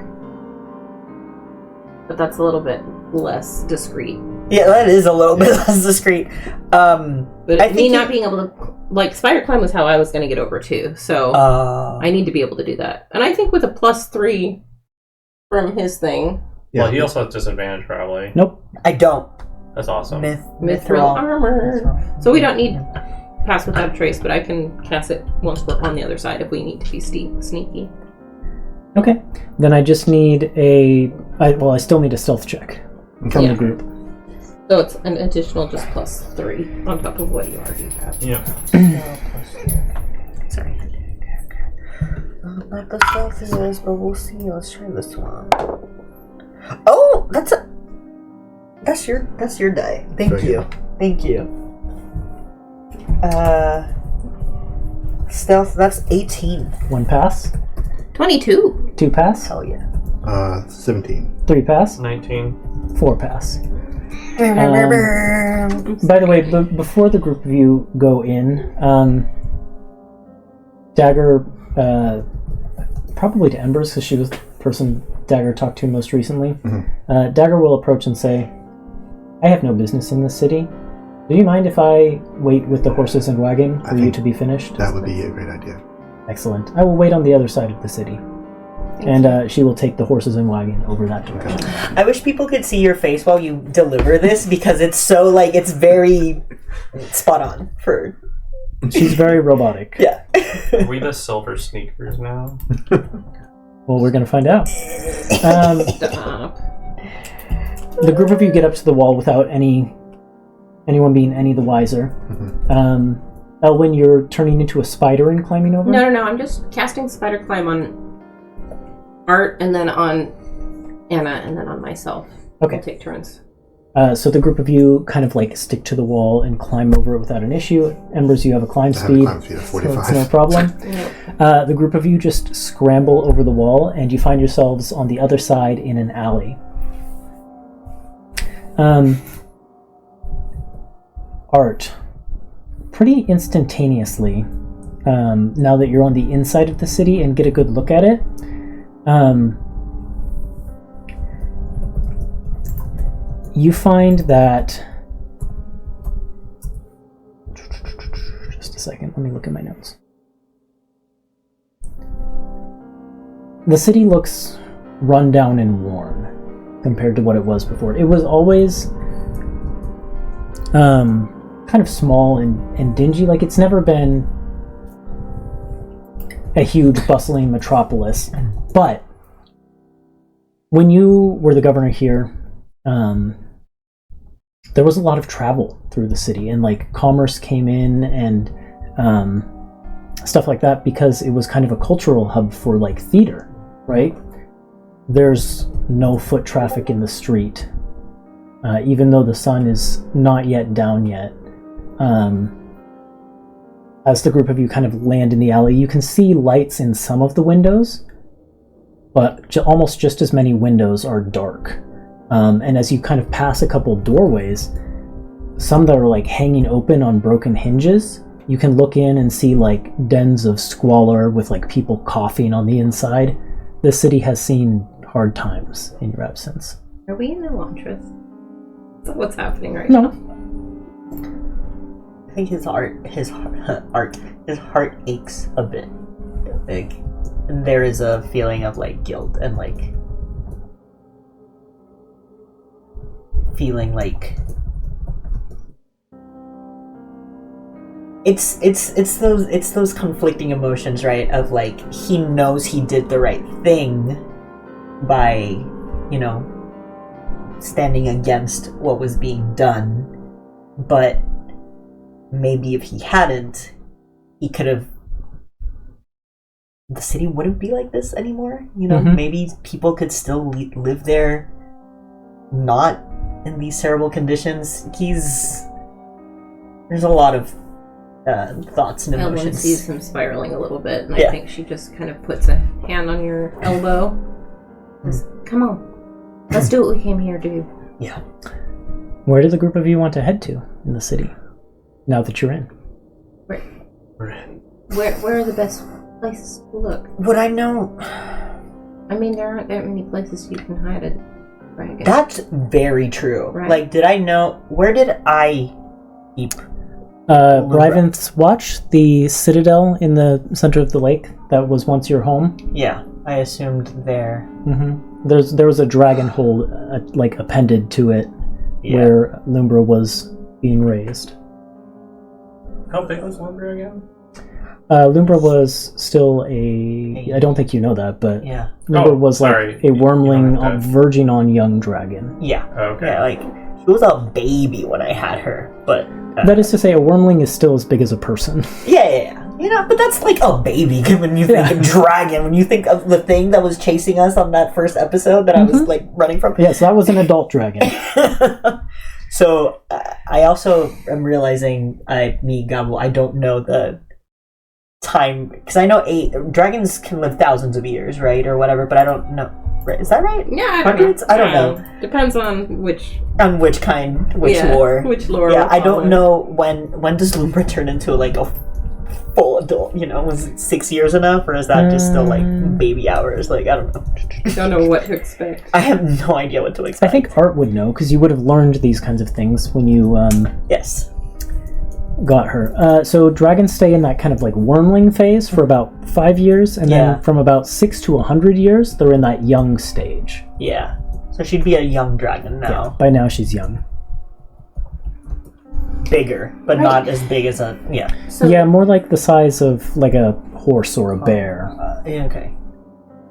But that's a little bit less discreet. Yeah, that is a little bit less discreet. But I think not being able to... Like, Spider Climb was how I was going to get over, too. So I need to be able to do that. And I think with a +3 from his thing... Yeah. Well, he also has disadvantage, probably. Nope. I don't. That's awesome. Mithril armor. So we don't need Pass Without a Trace, but I can cast it once we're on the other side if we need to be sneaky. Okay. Then I just need I still need a stealth check from the group. So it's an additional just +3 on top of what you already have. Yeah. Sorry. Not the stealth is, but we'll see. Let's try this one. Oh, that's your die. Thank you. Thank you. Stealth, that's 18. 1 pass. 22. 2 pass. Hell yeah. 17. 3 pass. 19. 4 pass. By the way, before the group of you go in, Dagger, probably to Embers, because she was the person Dagger talked to most recently, Dagger will approach and say, I have no business in this city. Do you mind if I wait with the horses and wagon for you to be finished? That would be a great idea. Excellent. I will wait on the other side of the city. And she will take the horses and wagon over that direction. I wish people could see your face while you deliver this, because it's so, like, it's very spot on for... She's very robotic. Yeah. Are we the silver sneakers now? Well, we're going to find out. Stop. The group of you get up to the wall without anyone being any the wiser. Elwyn, you're turning into a spider and climbing over? No. I'm just casting Spider Climb on Art, and then on Anna, and then on myself. Okay. We'll take turns. So the group of you kind of like stick to the wall and climb over it without an issue. Embers, you have a climb speed. I have a climb speed of So 45. it's no problem. The group of you just scramble over the wall, and you find yourselves on the other side in an alley. Art. Pretty instantaneously, now that you're on the inside of the city and get a good look at it, you find that... Just a second, let me look at my notes. The city looks run down and worn compared to what it was before. It was always kind of small and dingy. Like, it's never been a huge bustling metropolis. But when you were the governor here, there was a lot of travel through the city, and like commerce came in and stuff like that, because it was kind of a cultural hub for like theater, right? There's no foot traffic in the street, even though the sun is not yet down yet. As the group of you kind of land in the alley, you can see lights in some of the windows, but almost just as many windows are dark. And as you kind of pass a couple doorways, some that are like hanging open on broken hinges, you can look in and see like dens of squalor with like people coughing on the inside. The city has seen hard times in your absence. Are we in Elantris? Is that what's happening right No. now? I think his heart aches a bit. Like, there is a feeling of like guilt and like feeling like it's those conflicting emotions, right? Of like, he knows he did the right thing by, you know, standing against what was being done, but maybe if he hadn't, he could have, the city wouldn't be like this anymore, you know? Maybe people could still live there, not in these terrible conditions. There's a lot of thoughts and Elwyn emotions. sees him spiraling a little bit, and Yeah. I think she just kind of puts a hand on your elbow. Says, come on, let's do what we came here to do. Yeah. Where do the group of you want to head to in the city, now that you're in? Where are the best places to look? Would I know? I mean, there aren't that many places you can hide a dragon. That's very true. Right. Like, did I know? Where did I keep? Bryvynth's Watch, the citadel in the center of the lake that was once your home. Yeah, I assumed there. Mm-hmm. There was a dragon hold like appended to it where Lumbra was being raised. How big was Lumbra again? Lumbra was still I don't think you know that, but Lumbra was sorry. like a wormling Okay. verging on young dragon. Yeah. Okay. Yeah, like, she was a baby when I had her, but... That is to say, a wormling is still as big as a person. Yeah. You know, but that's like a baby when you think of dragon. When you think of the thing that was chasing us on that first episode that I was, like, running from. Yes, that was an adult dragon. So, I also am realizing, Gabo, I don't know the time, because I know dragons can live thousands of years, right, or whatever, but I don't know. Is that right? Yeah, I don't Hundreds? know. I don't know. Depends on which kind, which lore. Which lore. Yeah, we're I don't following. know when does Lumbra turn into like a full adult, you know? Was it 6 years enough, or is that just still like baby hours? Like, I don't know. I don't know what to expect. I have no idea what to I expect. think Art would know, because you would have learned these kinds of things when you Yes. got her. So dragons stay in that kind of like wormling phase for about 5 years, and then from about 6 to 100 years, they're in that young stage. Yeah. So she'd be a young dragon now. Yeah, by now she's young. Bigger, but not as big as a... Yeah. So, Yeah, more like the size of like a horse or a bear. Yeah, okay.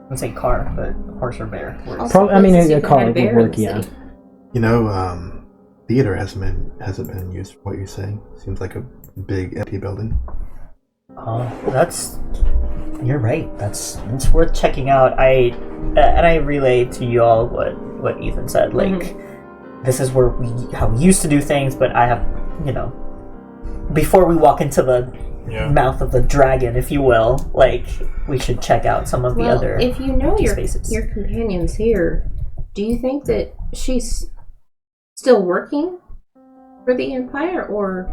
I'd say car, but horse or bear works. I mean, places you a can car hide a would bear in work, the yeah. city. You know, theater hasn't been used for what you're saying. Seems like a big empty building. You're right. That's worth checking out. I relay to you all what Ethan said. Like, this is how we used to do things, but I have, before we walk into the mouth of the dragon, if you will, like, we should check out some of the other. If you know your spaces. companion's here, do you think that she's still working for the Empire, or?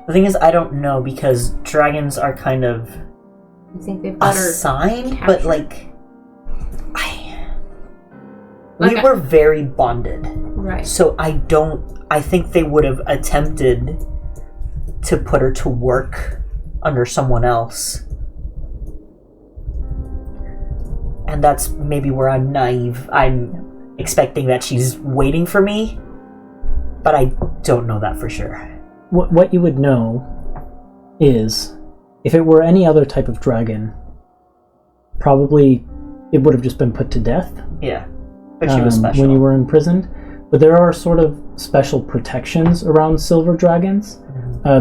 The thing is, I don't know, because dragons are kind of You think they've got her assigned, captured? but we were very bonded. Right. So I think they would have attempted to put her to work under someone else. And that's maybe where I'm naive. I'm expecting that she's waiting for me, but I don't know that for sure. What you would know is, if it were any other type of dragon, probably it would have just been put to death. Yeah, but she was special. When you were imprisoned. But there are sort of special protections around silver dragons,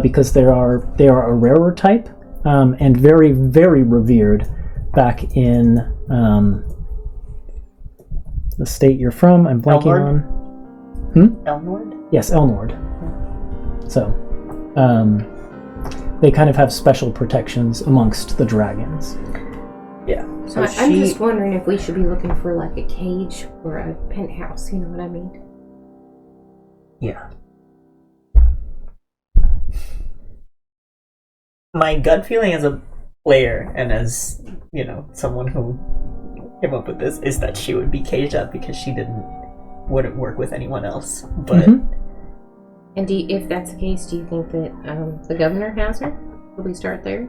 because they are a rarer type, and very, very revered back in the state you're from. I'm blanking on. Elnord? Yes, Elnord. So, they kind of have special protections amongst the dragons. Yeah. So I'm just wondering if we should be looking for like a cage or a penthouse, you know what I mean? Yeah. My gut feeling as a player and as, someone who came up with this is that she would be caged up because she wouldn't work with anyone else. But And if that's the case, do you think that the governor has her? Will we start there?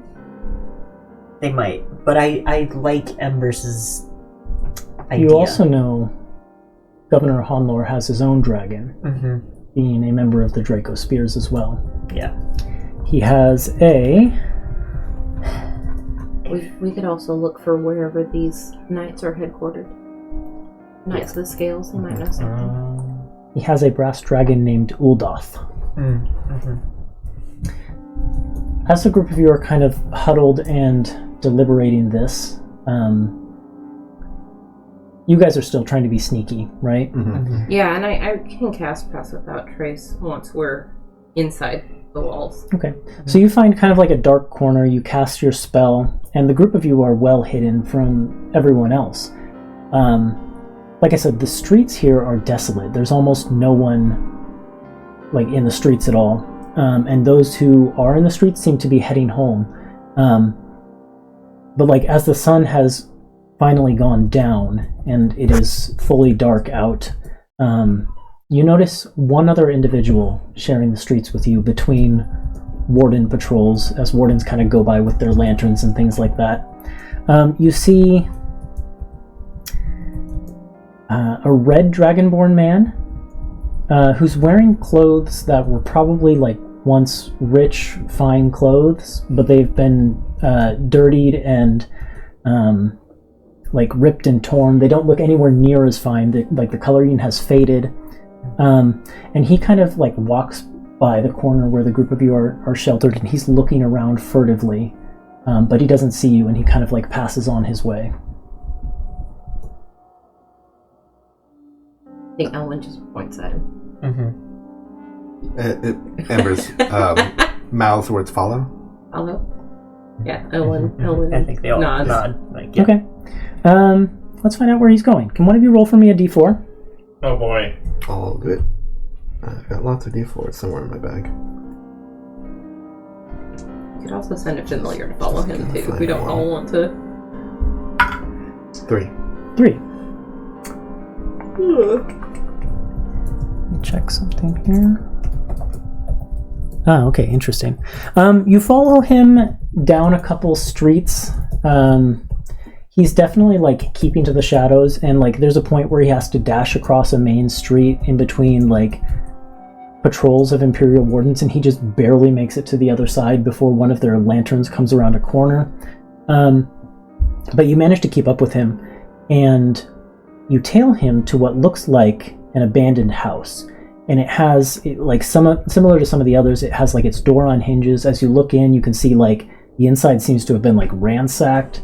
they might. But I like Embers' idea. You also know Governor Honlor has his own dragon, being a member of the Draco Spears as well. Yeah. He has a... We could also look for wherever these knights are headquartered. Knights of the Scales, they might know something. He has a brass dragon named Uldoth. As a group of you are kind of huddled and deliberating this, you guys are still trying to be sneaky, right? Yeah, and I can cast Pass Without Trace once we're inside the walls. Okay. So you find kind of like a dark corner, you cast your spell, and the group of you are well hidden from everyone else. Like I said, the streets here are desolate. There's almost no one like in the streets at all. And those who are in the streets seem to be heading home. But like as the sun has finally gone down and it is fully dark out, you notice one other individual sharing the streets with you between warden patrols, as wardens kind of go by with their lanterns and things like that. You see a red dragonborn man who's wearing clothes that were probably like once rich, fine clothes, but they've been dirtied and like ripped and torn. They don't look anywhere near as fine. The coloring has faded. And he kind of like walks by the corner where the group of you are sheltered, and he's looking around furtively, but he doesn't see you, and he kind of like passes on his way. I think Elwyn just points at him. Embers mouths words follow. Follow? Yeah, Elwyn. I think they all nods. nod. Like, yeah. Okay. Let's find out where he's going. Can one of you roll for me a d4? Oh boy. All good. I've got lots of d4s somewhere in my bag. You could also send a familiar to follow him too, if we don't all want to. 3. 3. Let me check something here. Ah, okay, interesting. You follow him down a couple streets. He's definitely like keeping to the shadows, and like there's a point where he has to dash across a main street in between like patrols of Imperial Wardens, and he just barely makes it to the other side before one of their lanterns comes around a corner. But you manage to keep up with him, and you tail him to what looks like an abandoned house. And it has, like, similar to some of the others, it has like its door on hinges. As you look in, you can see like the inside seems to have been like ransacked.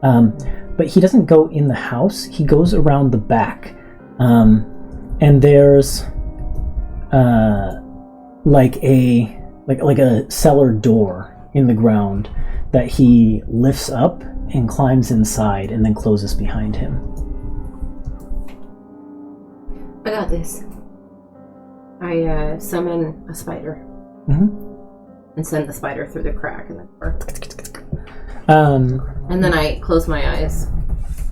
But he doesn't go in the house. He goes around the back, and there's like a cellar door in the ground that he lifts up and climbs inside, and then closes behind him. I got this. I summon a spider. And send the spider through the crack in the door. And then I close my eyes.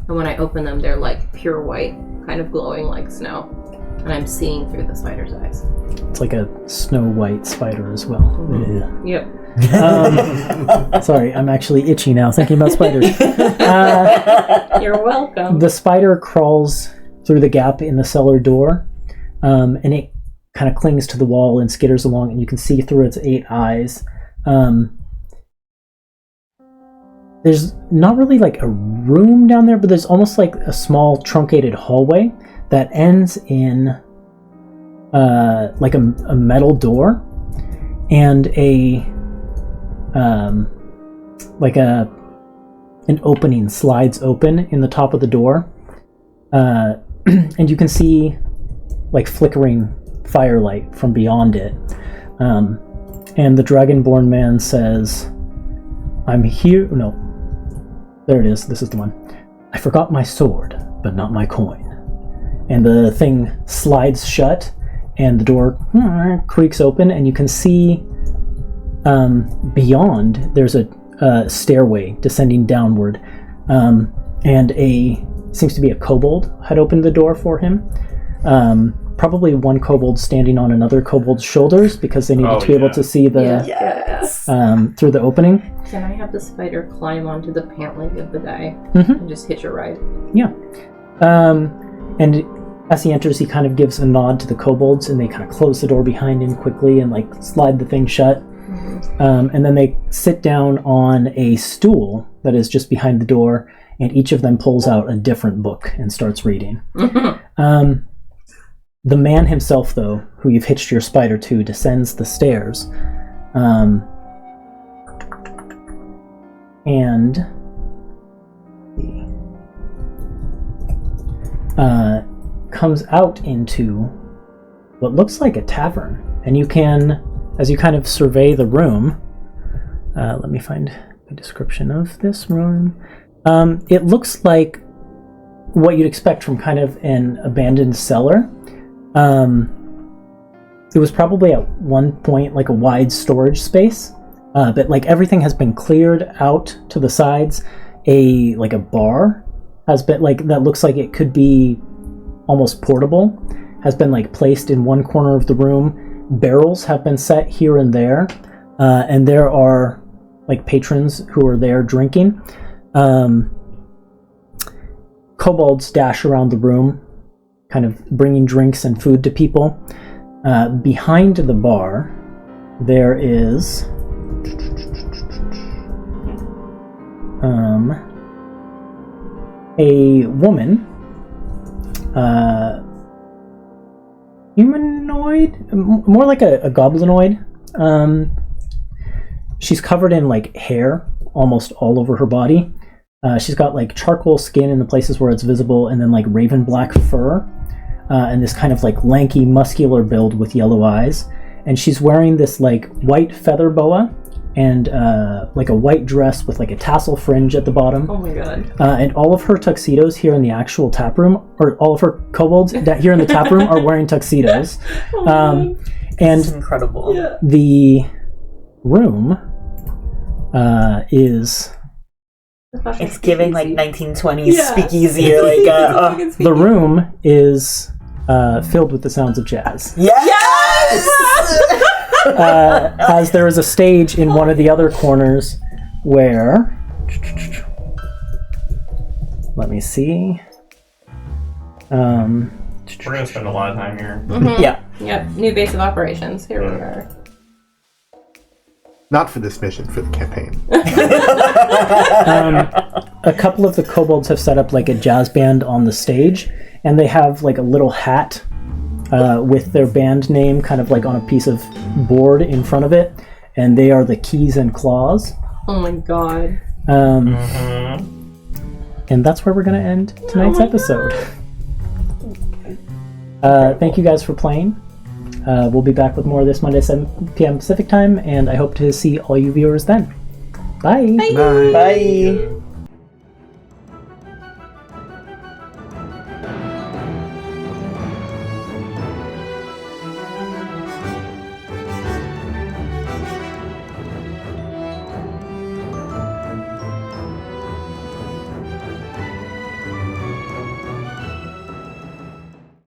And when I open them, they're like pure white, kind of glowing like snow. And I'm seeing through the spider's eyes. It's like a snow white spider as well. Mm-hmm. Yep. Sorry, I'm actually itchy now thinking about spiders. You're welcome. The spider crawls through the gap in the cellar door, and it kind of clings to the wall and skitters along, and you can see through its 8 eyes. There's not really like a room down there, but there's almost like a small truncated hallway that ends in like a metal door, and an opening slides open in the top of the door, and you can see like flickering firelight from beyond it. And the Dragonborn man says, "I'm here." No, there it is. This is the one. "I forgot my sword, but not my coin." And the thing slides shut, and the door creaks open, and you can see beyond there's a stairway descending downward, and seems to be a kobold had opened the door for him. Probably one kobold standing on another kobold's shoulders, because they needed to be able to see the through the opening. Can I have the spider climb onto the pant leg of the guy and just hitch a ride? Yeah. And as he enters, he kind of gives a nod to the kobolds, and they kind of close the door behind him quickly and like slide the thing shut. And then they sit down on a stool that is just behind the door, and each of them pulls out a different book and starts reading. The man himself, though, who you've hitched your spider to, descends the stairs, and comes out into what looks like a tavern, and you can as you kind of survey the room, let me find a description of this room. It looks like what you'd expect from kind of an abandoned cellar. It was probably at one point like a wide storage space, but like everything has been cleared out to the sides. A bar has been that looks like it could be almost portable, has been placed in one corner of the room. Barrels have been set here and there, and there are patrons who are there drinking. Kobolds dash around the room, kind of bringing drinks and food to people. Behind the bar, there is a woman, humanoid, more like a goblinoid. She's covered in hair almost all over her body. She's got charcoal skin in the places where it's visible, and then raven black fur, and this kind of lanky, muscular build with yellow eyes. And she's wearing this white feather boa and a white dress with a tassel fringe at the bottom. Oh my god. And all of her tuxedos here in the actual tap room, or all of her kobolds that here in the tap room are wearing tuxedos. And It's incredible. Yeah. the room is... It's giving 1920s Yeah. speakeasy. The room is filled with the sounds of jazz. Yes! As there is a stage in one of the other corners where... Let me see. We're gonna spend a lot of time here. Yeah. Yep. New base of operations. Here we are. Not for this mission, for the campaign. A couple of the kobolds have set up a jazz band on the stage, and they have a little hat with their band name kind of on a piece of board in front of it, and they are the Keys and Claws. Oh my god. And that's where we're going to end tonight's episode. Thank you guys for playing. We'll be back with more of this Monday, 7 p.m. Pacific time, and I hope to see all you viewers then. Bye! Bye. Bye.